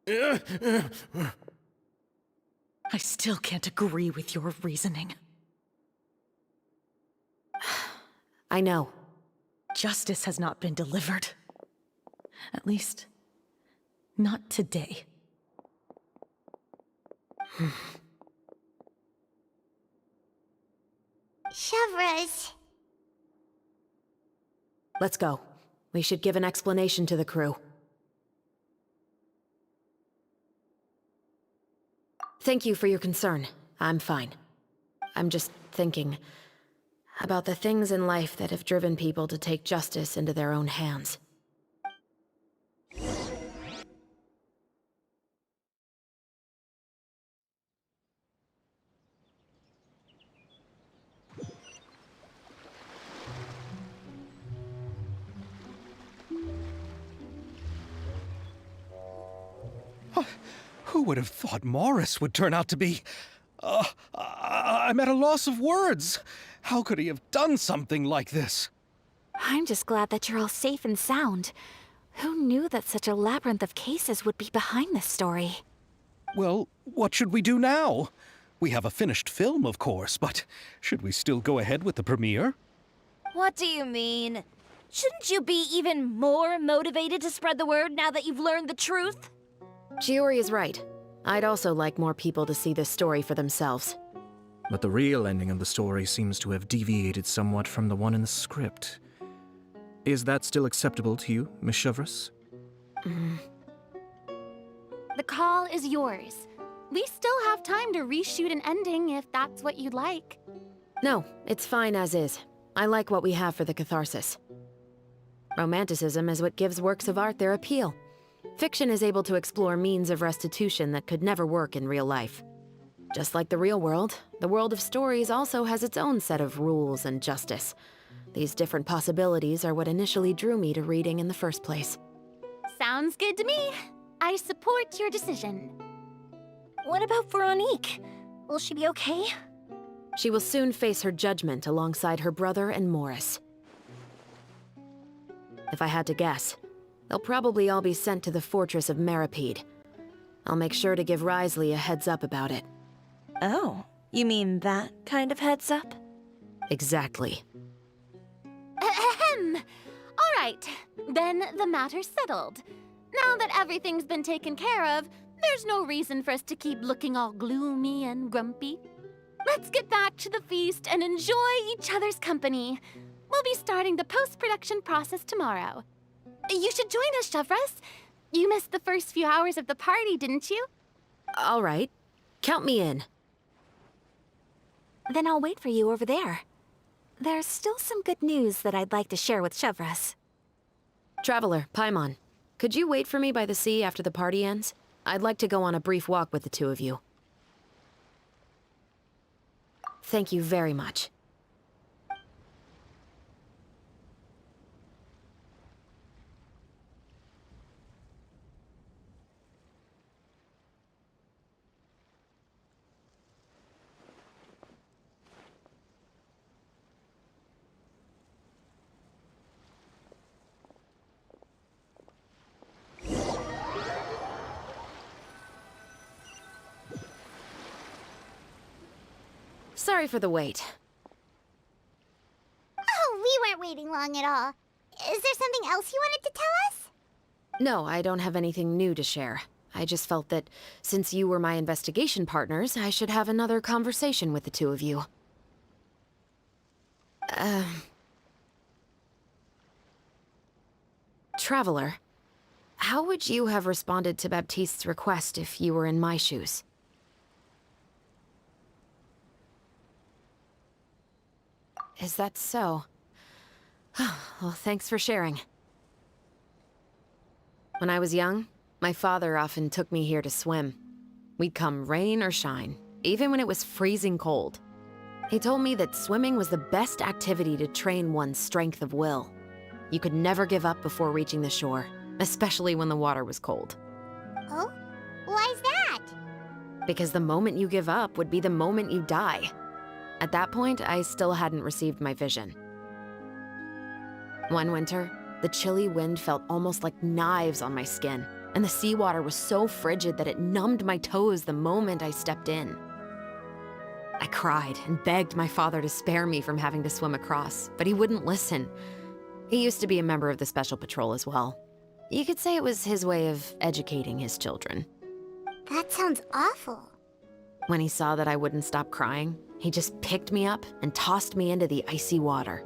Speaker 14: I still can't agree with your reasoning.
Speaker 4: I know.
Speaker 14: Justice has not been delivered. At least, not today.
Speaker 2: Chevros.
Speaker 4: Let's go. We should give an explanation to the crew. Thank you for your concern. I'm fine. I'm just thinking about the things in life that have driven people to take justice into their own hands.
Speaker 13: Who would have thought Morris would turn out to be... I'm at a loss of words. How could he have done something like this?
Speaker 3: I'm just glad that you're all safe and sound. Who knew that such a labyrinth of cases would be behind this story?
Speaker 13: Well, what should we do now? We have a finished film, of course, but should we still go ahead with the premiere?
Speaker 17: What do you mean? Shouldn't you be even more motivated to spread the word now that you've learned the truth?
Speaker 4: Chiori is right. I'd also like more people to see this story for themselves.
Speaker 15: But the real ending of the story seems to have deviated somewhat from the one in the script. Is that still acceptable to you, Miss Chevreuse?
Speaker 1: The call is yours. We still have time to reshoot an ending if that's what you'd like.
Speaker 4: No, it's fine as is. I like what we have for the catharsis. Romanticism is what gives works of art their appeal. Fiction is able to explore means of restitution that could never work in real life. Just like the real world, the world of stories also has its own set of rules and justice. These different possibilities are what initially drew me to reading in the first place.
Speaker 1: Sounds good to me. I support your decision.
Speaker 9: What about Veronique? Will she be okay?
Speaker 4: She will soon face her judgment alongside her brother and Morris. If I had to guess, they'll probably all be sent to the fortress of Meripede. I'll make sure to give Risley a heads up about it.
Speaker 17: Oh, you mean that kind of heads up?
Speaker 4: Exactly.
Speaker 1: Ahem. All right, then the matter's settled. Now that everything's been taken care of, there's no reason for us to keep looking all gloomy and grumpy. Let's get back to the feast and enjoy each other's company. We'll be starting the post-production process tomorrow. You should join us, Chevreuse. You missed the first few hours of the party, didn't you?
Speaker 4: All right. Count me in.
Speaker 3: Then I'll wait for you over there. There's still some good news that I'd like to share with Chevreuse.
Speaker 4: Traveler, Paimon, could you wait for me by the sea after the party ends? I'd like to go on a brief walk with the two of you. Thank you very much. Sorry for the wait.
Speaker 2: Oh, we weren't waiting long at all. Is there something else you wanted to tell us?
Speaker 4: No, I don't have anything new to share. I just felt that since you were my investigation partners, I should have another conversation with the two of you. Traveler, how would you have responded to Baptiste's request if you were in my shoes? Is that so? Well, thanks for sharing. When I was young, my father often took me here to swim. We'd come rain or shine, even when it was freezing cold. He told me that swimming was the best activity to train one's strength of will. You could never give up before reaching the shore, especially when the water was cold.
Speaker 2: Oh? Why's that?
Speaker 4: Because the moment you give up would be the moment you die. At that point, I still hadn't received my vision. One winter, the chilly wind felt almost like knives on my skin, and the seawater was so frigid that it numbed my toes the moment I stepped in. I cried and begged my father to spare me from having to swim across, but he wouldn't listen. He used to be a member of the Special Patrol as well. You could say it was his way of educating his children.
Speaker 2: That sounds awful.
Speaker 4: When he saw that I wouldn't stop crying, he just picked me up and tossed me into the icy water.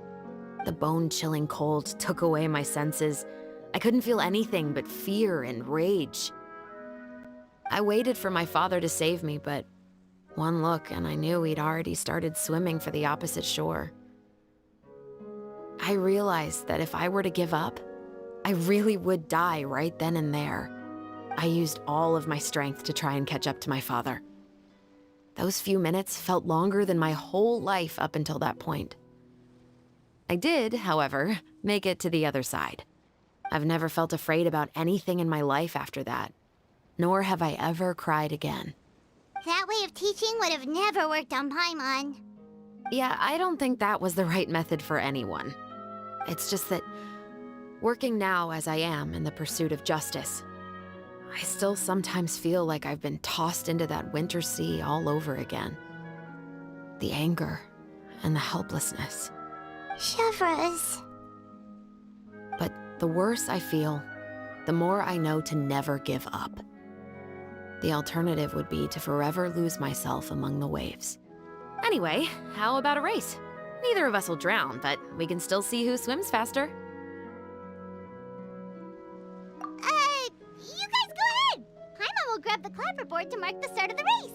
Speaker 4: The bone-chilling cold took away my senses. I couldn't feel anything but fear and rage. I waited for my father to save me, but one look and I knew he'd already started swimming for the opposite shore. I realized that if I were to give up, I really would die right then and there. I used all of my strength to try and catch up to my father. Those few minutes felt longer than my whole life up until that point. I did, however, make it to the other side. I've never felt afraid about anything in my life after that, nor have I ever cried again.
Speaker 2: That way of teaching would have never worked on Paimon.
Speaker 4: Yeah, I don't think that was the right method for anyone. It's just that, working now as I am in the pursuit of justice, I still sometimes feel like I've been tossed into that winter sea all over again. The anger and the helplessness.
Speaker 2: Chevreuse.
Speaker 4: But the worse I feel, the more I know to never give up. The alternative would be to forever lose myself among the waves. Anyway, how about a race? Neither of us will drown, but we can still see who swims faster.
Speaker 2: You guys go ahead! Paimon will grab the clapperboard to mark the start of the race.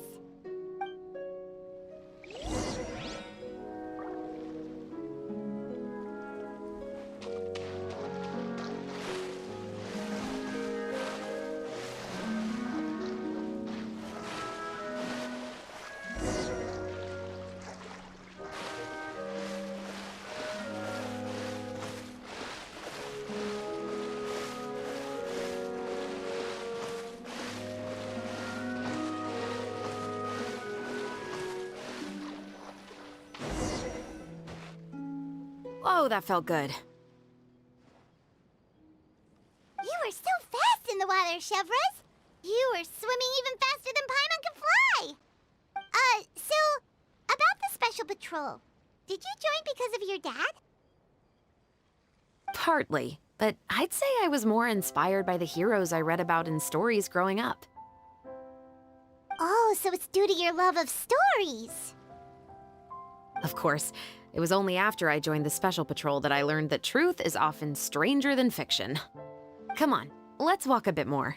Speaker 4: Oh, that felt good.
Speaker 2: You were so fast in the water, Chevreuse. You were swimming even faster than Paimon can fly. So, about the Special Patrol, did you join because of your dad?
Speaker 4: Partly, but I'd say I was more inspired by the heroes I read about in stories growing up.
Speaker 2: Oh, so it's due to your love of stories.
Speaker 4: Of course, it was only after I joined the Special Patrol that I learned that truth is often stranger than fiction. Come on, let's walk a bit more.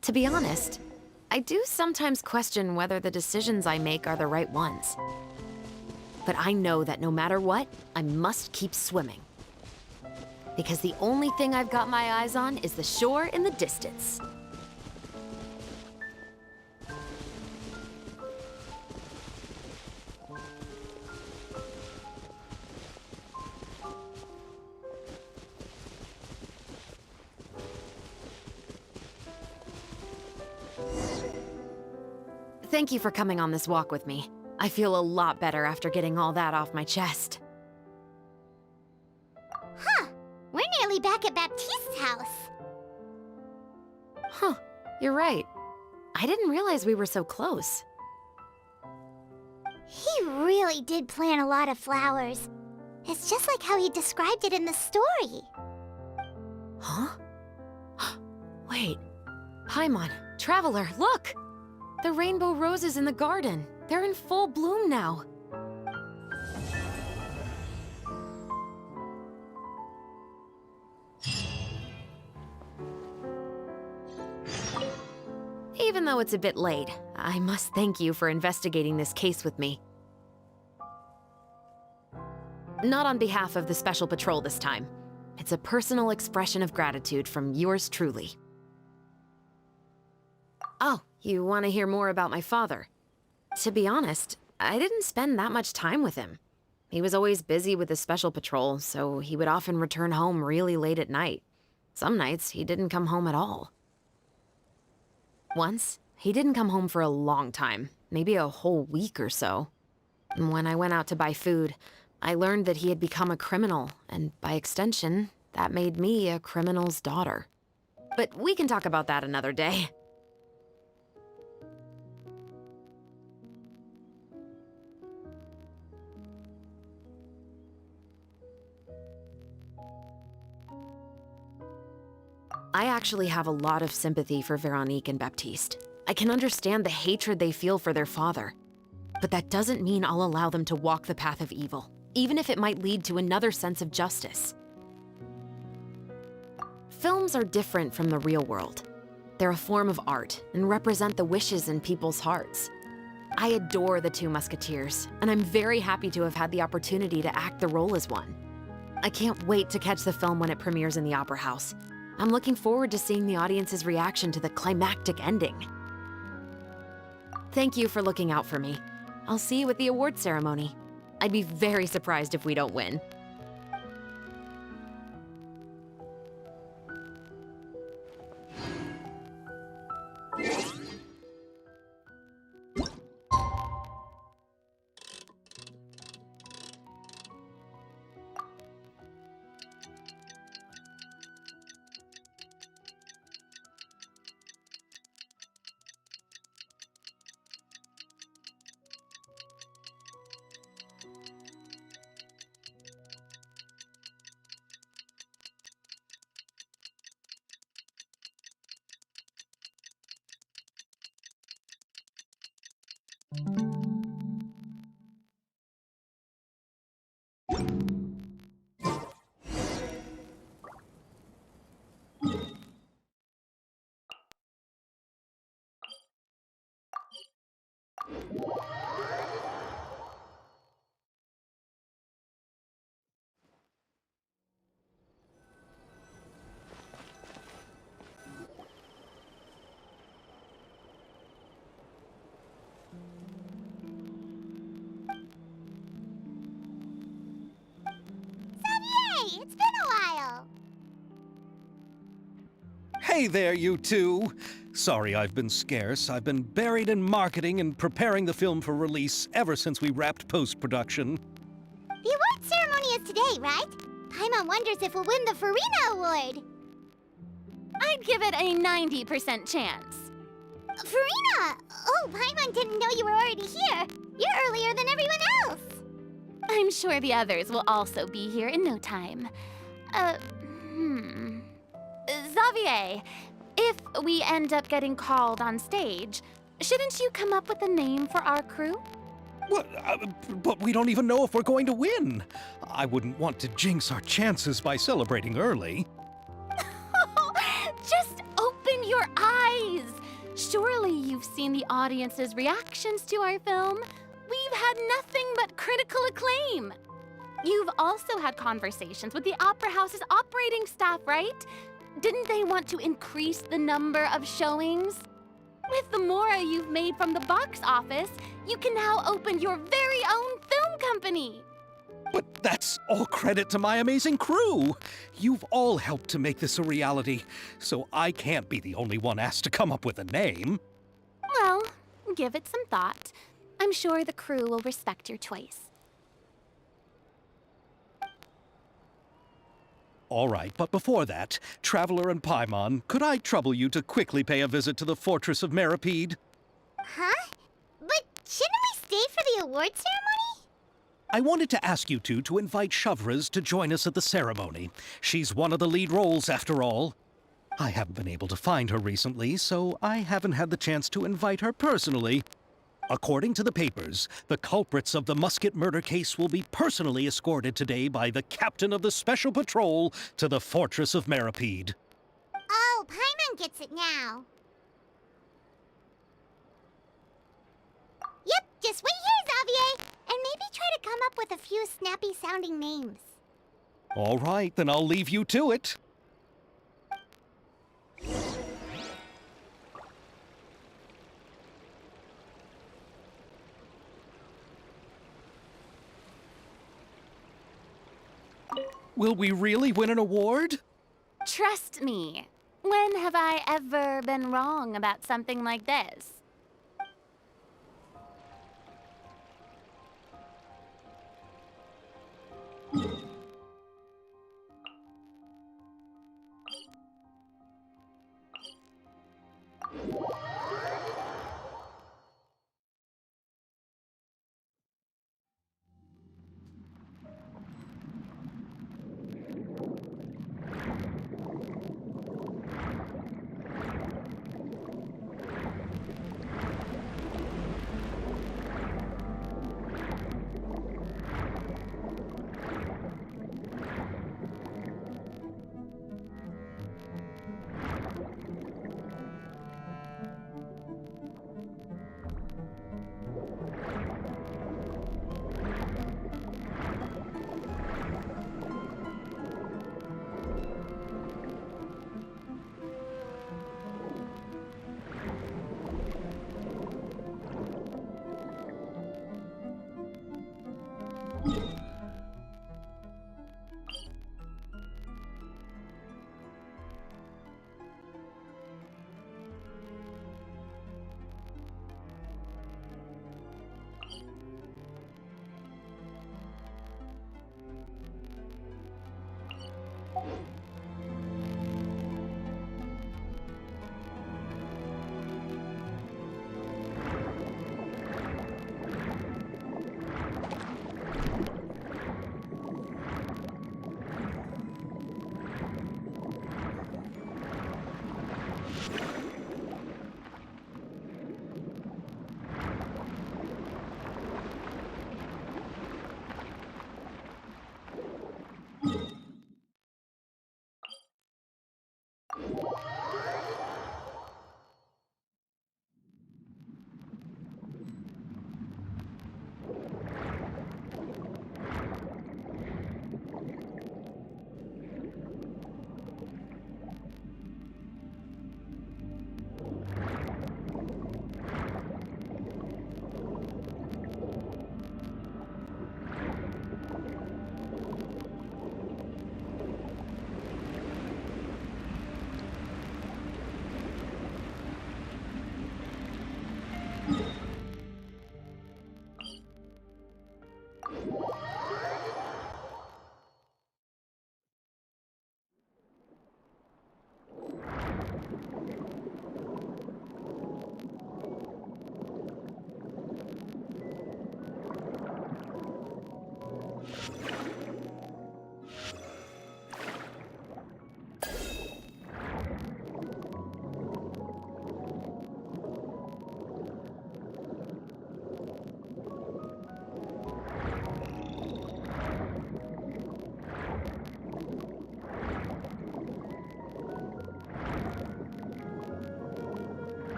Speaker 4: To be honest, I do sometimes question whether the decisions I make are the right ones. But I know that no matter what, I must keep swimming. Because the only thing I've got my eyes on is the shore in the distance. Thank you for coming on this walk with me. I feel a lot better after getting all that off my chest.
Speaker 2: Huh. We're nearly back at Baptiste's house.
Speaker 4: Huh. You're right. I didn't realize we were so close.
Speaker 2: He really did plant a lot of flowers. It's just like how he described it in the story.
Speaker 4: Huh? Wait. Paimon, Traveler, look! The rainbow roses in the garden. They're in full bloom now. Even though it's a bit late, I must thank you for investigating this case with me. Not on behalf of the Special Patrol this time. It's a personal expression of gratitude from yours truly. Oh, you want to hear more about my father? To be honest, I didn't spend that much time with him. He was always busy with the Special Patrol, so he would often return home really late at night. Some nights, he didn't come home at all. Once, he didn't come home for a long time, maybe a whole week or so. And when I went out to buy food, I learned that he had become a criminal, and by extension, that made me a criminal's daughter. But we can talk about that another day. I actually have a lot of sympathy for Veronique and Baptiste. I can understand the hatred they feel for their father. But that doesn't mean I'll allow them to walk the path of evil, even if it might lead to another sense of justice. Films are different from the real world. They're a form of art and represent the wishes in people's hearts. I adore the two Musketeers, and I'm very happy to have had the opportunity to act the role as one. I can't wait to catch the film when it premieres in the Opera House. I'm looking forward to seeing the audience's reaction to the climactic ending. Thank you for looking out for me. I'll see you at the award ceremony. I'd be very surprised if we don't win.
Speaker 2: Hey, it's been a while.
Speaker 13: Hey there, you two! Sorry I've been scarce. I've been buried in marketing and preparing the film for release ever since we wrapped post-production.
Speaker 2: The award ceremony is today, right? Paimon wonders if we'll win the Farina Award.
Speaker 1: I'd give it a 90% chance.
Speaker 2: Farina! Oh, Paimon didn't know you were already here. You're earlier than everyone else.
Speaker 1: I'm sure the others will also be here in no time. Xavier, if we end up getting called on stage, shouldn't you come up with a name for our crew?
Speaker 13: What? But we don't even know if we're going to win. I wouldn't want to jinx our chances by celebrating early.
Speaker 1: Just open your eyes! Surely you've seen the audience's reactions to our film. We've had nothing but critical acclaim. You've also had conversations with the Opera House's operating staff, right? Didn't they want to increase the number of showings? With the mora you've made from the box office, you can now open your very own film company.
Speaker 13: But that's all credit to my amazing crew. You've all helped to make this a reality, so I can't be the only one asked to come up with a name.
Speaker 1: Well, give it some thought. I'm sure the crew will respect your choice.
Speaker 13: All right, but before that, Traveler and Paimon, could I trouble you to quickly pay a visit to the Fortress of Meripede?
Speaker 2: Huh? But shouldn't we stay for the award ceremony?
Speaker 13: I wanted to ask you two to invite Shavraz to join us at the ceremony. She's one of the lead roles, after all. I haven't been able to find her recently, so I haven't had the chance to invite her personally. According to the papers, the culprits of the Musket murder case will be personally escorted today by the captain of the Special Patrol to the Fortress of Meripede.
Speaker 2: Oh, Paimon gets it now. Yep, just wait here, Xavier, and maybe try to come up with a few snappy-sounding names.
Speaker 13: All right, then I'll leave you to it. Will we really win an award?
Speaker 1: Trust me. When have I ever been wrong about something like this?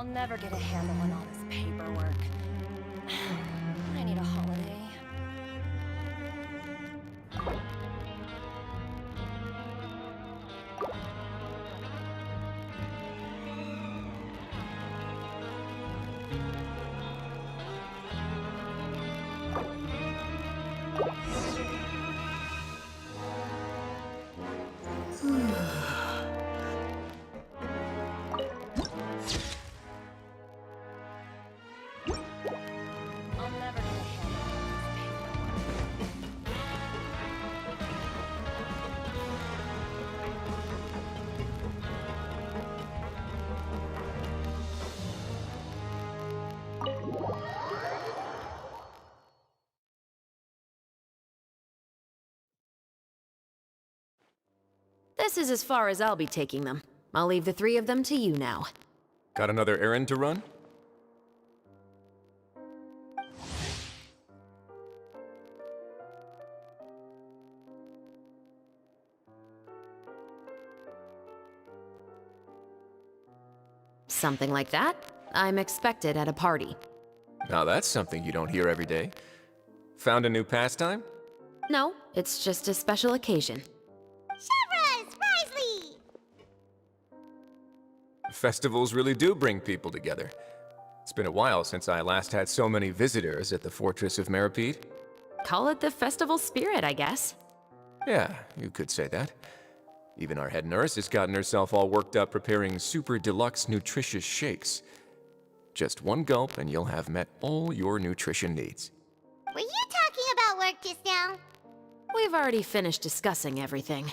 Speaker 17: I'll never get a handle on all this paperwork. I need a holiday. I'll never get a handle on this
Speaker 4: This is as far as I'll be taking them. I'll leave the three of them to you now.
Speaker 12: Got another errand to run?
Speaker 4: Something like that. I'm expected at a party.
Speaker 12: Now that's something you don't hear every day. Found a new pastime?
Speaker 4: No, it's just a special occasion.
Speaker 2: Shavras! Risley!
Speaker 12: Festivals really do bring people together. It's been a while since I last had so many visitors at the Fortress of Meripede.
Speaker 4: Call it the festival spirit, I guess.
Speaker 12: Yeah, you could say that. Even our head nurse has gotten herself all worked up preparing super deluxe nutritious shakes. Just one gulp and you'll have met all your nutrition needs.
Speaker 2: Were you talking about work just now?
Speaker 4: We've already finished discussing everything.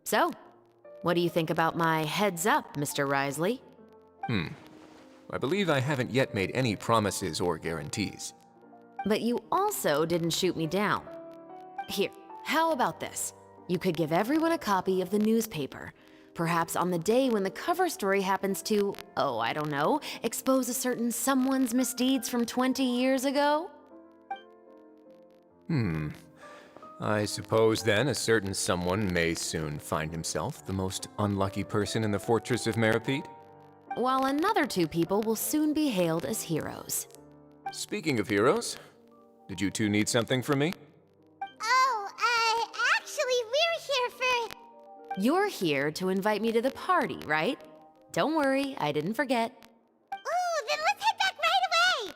Speaker 4: So, what do you think about my heads up, Mr. Risley?
Speaker 12: I believe I haven't yet made any promises or guarantees.
Speaker 4: But you also didn't shoot me down. Here, How about this? You could give everyone a copy of the newspaper. Perhaps on the day when the cover story happens to, oh, I don't know, expose a certain someone's misdeeds from 20 years ago?
Speaker 18: I suppose then a certain someone may soon find himself the most unlucky person in the Fortress of Meripede?
Speaker 4: While another 2 people will soon be hailed as heroes.
Speaker 18: Speaking of heroes, did you two need something from me?
Speaker 2: Oh, actually, we're here for...
Speaker 4: You're here to invite me to the party, right? Don't worry, I didn't forget.
Speaker 2: Ooh, then let's head back right away!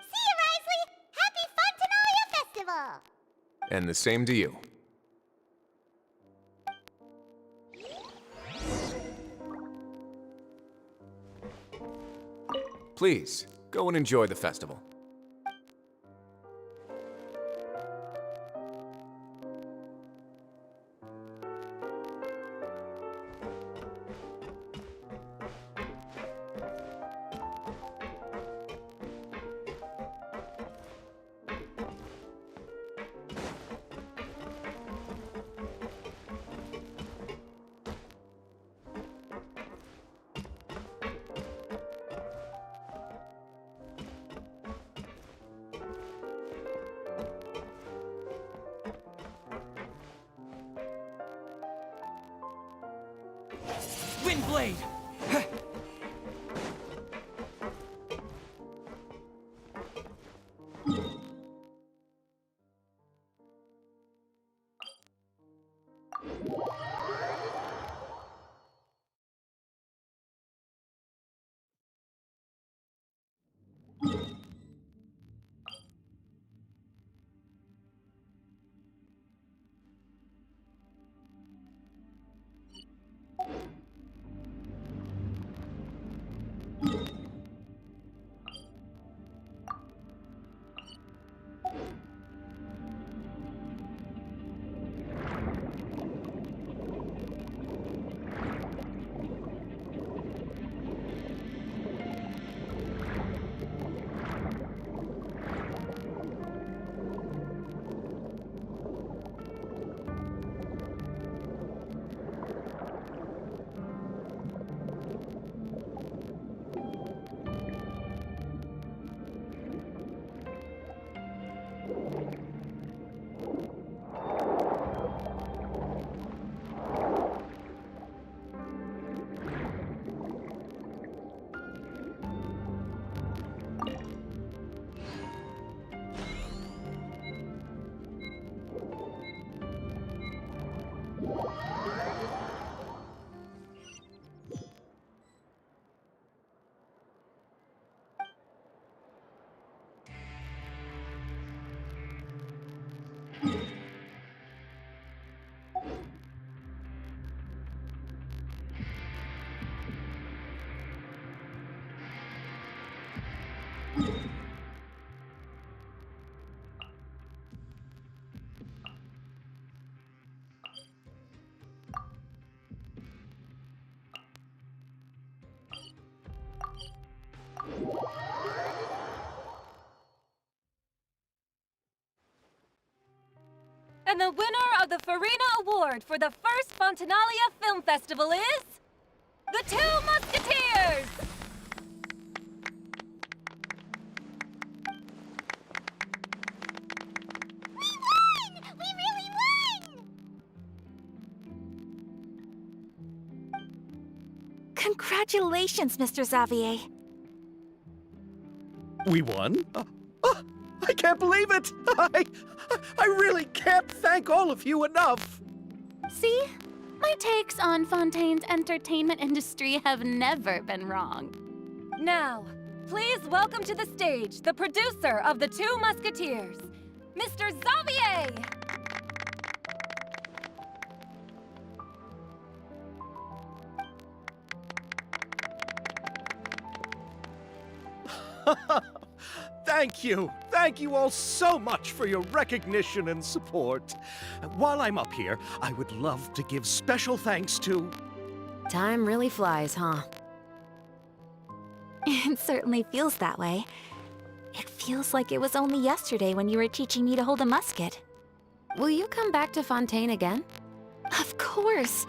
Speaker 2: See you, Risley! Happy Fontanalia Festival!
Speaker 18: And the same to you. Please, go and enjoy the festival.
Speaker 11: Windblade!
Speaker 19: And the winner of the Farina Award for the first Fontanalia Film Festival is... the Two Musketeers!
Speaker 2: We won! We really won!
Speaker 3: Congratulations, Mr. Xavier.
Speaker 13: We won? I can't believe it! I really can't thank all of you enough!
Speaker 1: See? My takes on Fontaine's entertainment industry have never been wrong.
Speaker 19: Now, please welcome to the stage the producer of the Two Musketeers, Mr. Xavier!
Speaker 13: Thank you! Thank you all so much for your recognition and support. While I'm up here, I would love to give special thanks to...
Speaker 4: Time really flies, huh?
Speaker 3: It certainly feels that way. It feels like it was only yesterday when you were teaching me to hold a musket.
Speaker 4: will you come back to Fontaine again?
Speaker 3: Of course.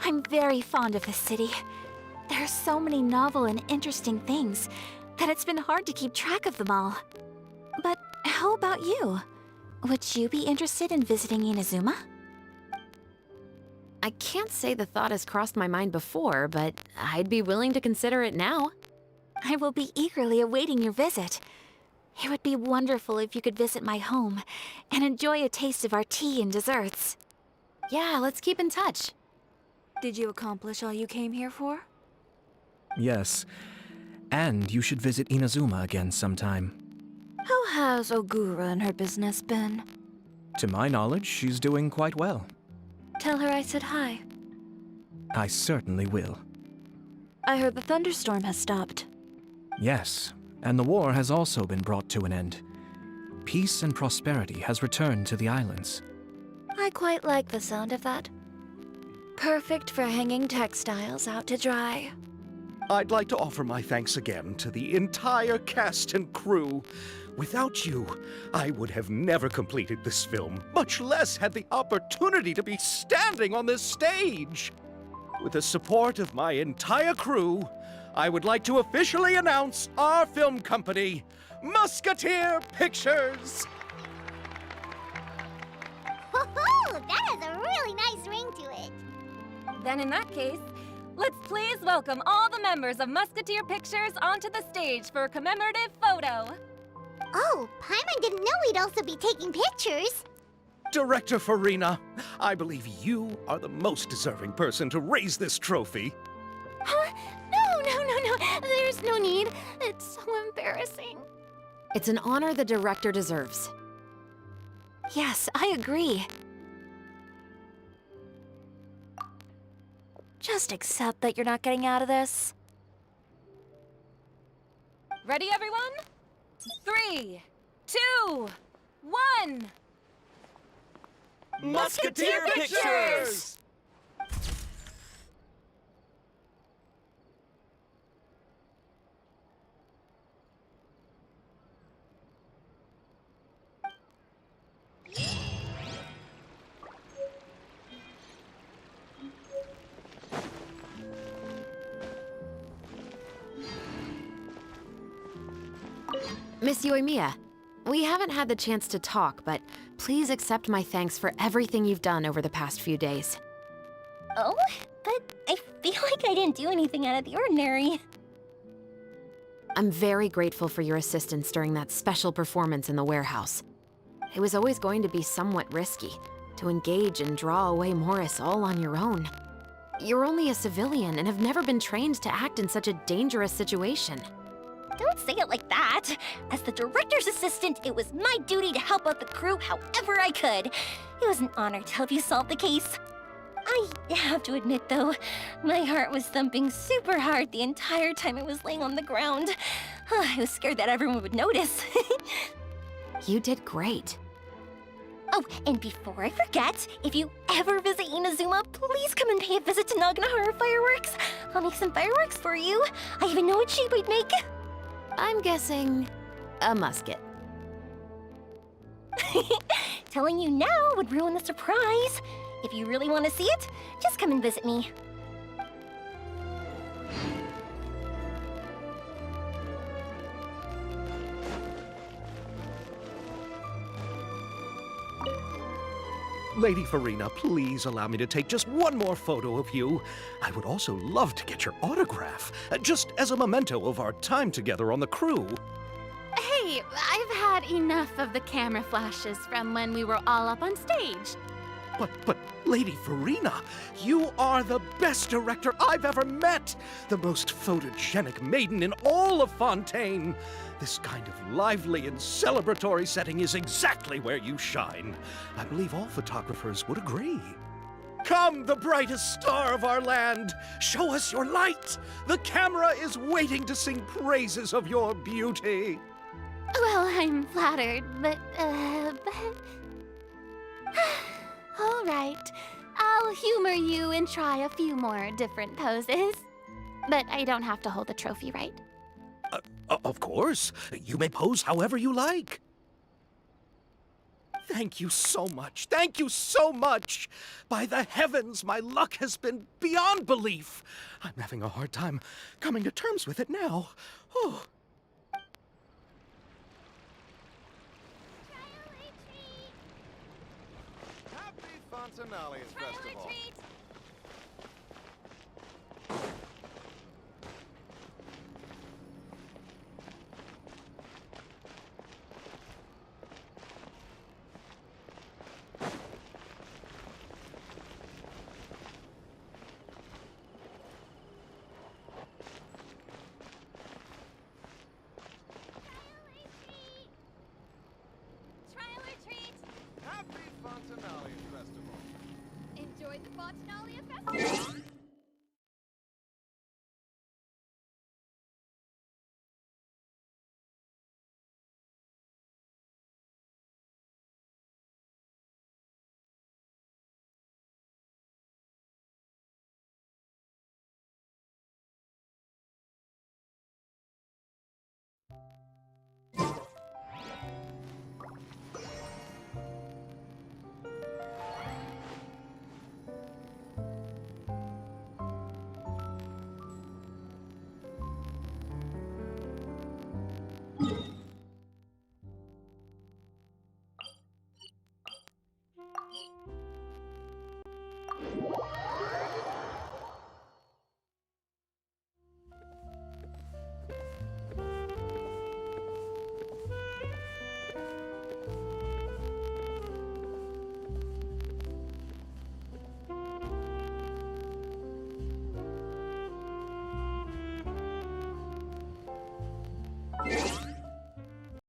Speaker 3: I'm very fond of this city. There are so many novel and interesting things that it's been hard to keep track of them all. But how about you? Would you be interested in visiting Inazuma?
Speaker 4: I can't say the thought has crossed my mind before, but I'd be willing to consider it now.
Speaker 3: I will be eagerly awaiting your visit. It would be wonderful if you could visit my home and enjoy a taste of our tea and desserts.
Speaker 4: Yeah, let's keep in touch.
Speaker 17: Did you accomplish all you came here for?
Speaker 15: Yes. And you should visit Inazuma again sometime.
Speaker 17: How has Ogura and her business been?
Speaker 15: To my knowledge, she's doing quite well.
Speaker 17: Tell her I said hi.
Speaker 15: I certainly will.
Speaker 17: I heard the thunderstorm has stopped.
Speaker 15: Yes, and the war has also been brought to an end. Peace and prosperity has returned to the islands.
Speaker 17: I quite like the sound of that. Perfect for hanging textiles out to dry.
Speaker 13: I'd like to offer my thanks again to the entire cast and crew. Without you, I would have never completed this film, much less had the opportunity to be standing on this stage. With the support of my entire crew, I would like to officially announce our film company, Musketeer Pictures.
Speaker 2: That has a really nice ring to it.
Speaker 19: Then in that case, let's please welcome all the members of Musketeer Pictures onto the stage for a commemorative photo.
Speaker 2: Oh, Paimon didn't know we'd also be taking pictures.
Speaker 13: Director Farina, I believe you are the most deserving person to raise this trophy.
Speaker 1: Huh? No. There's no need. It's so embarrassing.
Speaker 4: It's an honor the director deserves.
Speaker 3: Yes, I agree.
Speaker 17: Just accept that you're not getting out of this.
Speaker 19: Ready, everyone? 3, 2, 1.
Speaker 11: Musketeer Pictures!
Speaker 4: Miss Yoimiya, we haven't had the chance to talk, but please accept my thanks for everything you've done over the past few days.
Speaker 9: Oh, but I feel like I didn't do anything out of the ordinary.
Speaker 4: I'm very grateful for your assistance during that special performance in the warehouse. It was always going to be somewhat risky, to engage and draw away Morris all on your own. You're only a civilian and have never been trained to act in such a dangerous situation.
Speaker 9: Don't say it like that. As the director's assistant, it was my duty to help out the crew however I could. It was an honor to help you solve the case. I have to admit, though, my heart was thumping super hard the entire time I was laying on the ground. I was scared that everyone would notice.
Speaker 4: You did great.
Speaker 9: Oh, and before I forget, if you ever visit Inazuma, please come and pay a visit to Naganohara Fireworks. I'll make some fireworks for you. I even know what shape I'd make.
Speaker 4: I'm guessing a musket.
Speaker 9: Telling you now would ruin the surprise. If you really want to see it, just come and visit me.
Speaker 13: Lady Farina, please allow me to take just one more photo of you. I would also love to get your autograph, just as a memento of our time together on the crew.
Speaker 1: Hey, I've had enough of the camera flashes from when we were all up on stage.
Speaker 13: But, Lady Farina, you are the best director I've ever met! The most photogenic maiden in all of Fontaine! This kind of lively and celebratory setting is exactly where you shine. I believe all photographers would agree. Come, the brightest star of our land! Show us your light! The camera is waiting to sing praises of your beauty!
Speaker 1: Well, I'm flattered, but... All right. I'll humor you and try a few more different poses. But I don't have to hold the trophy, right?
Speaker 13: Of course. You may pose however you like. Thank you so much. Thank you so much. By the heavens, my luck has been beyond belief. I'm having a hard time coming to terms with it now. Oh.
Speaker 20: Happy Fontanalia Festival.
Speaker 19: Trial or treat!
Speaker 20: Happy Fontanalia Festival.
Speaker 19: Enjoy the Fontanalia Festival!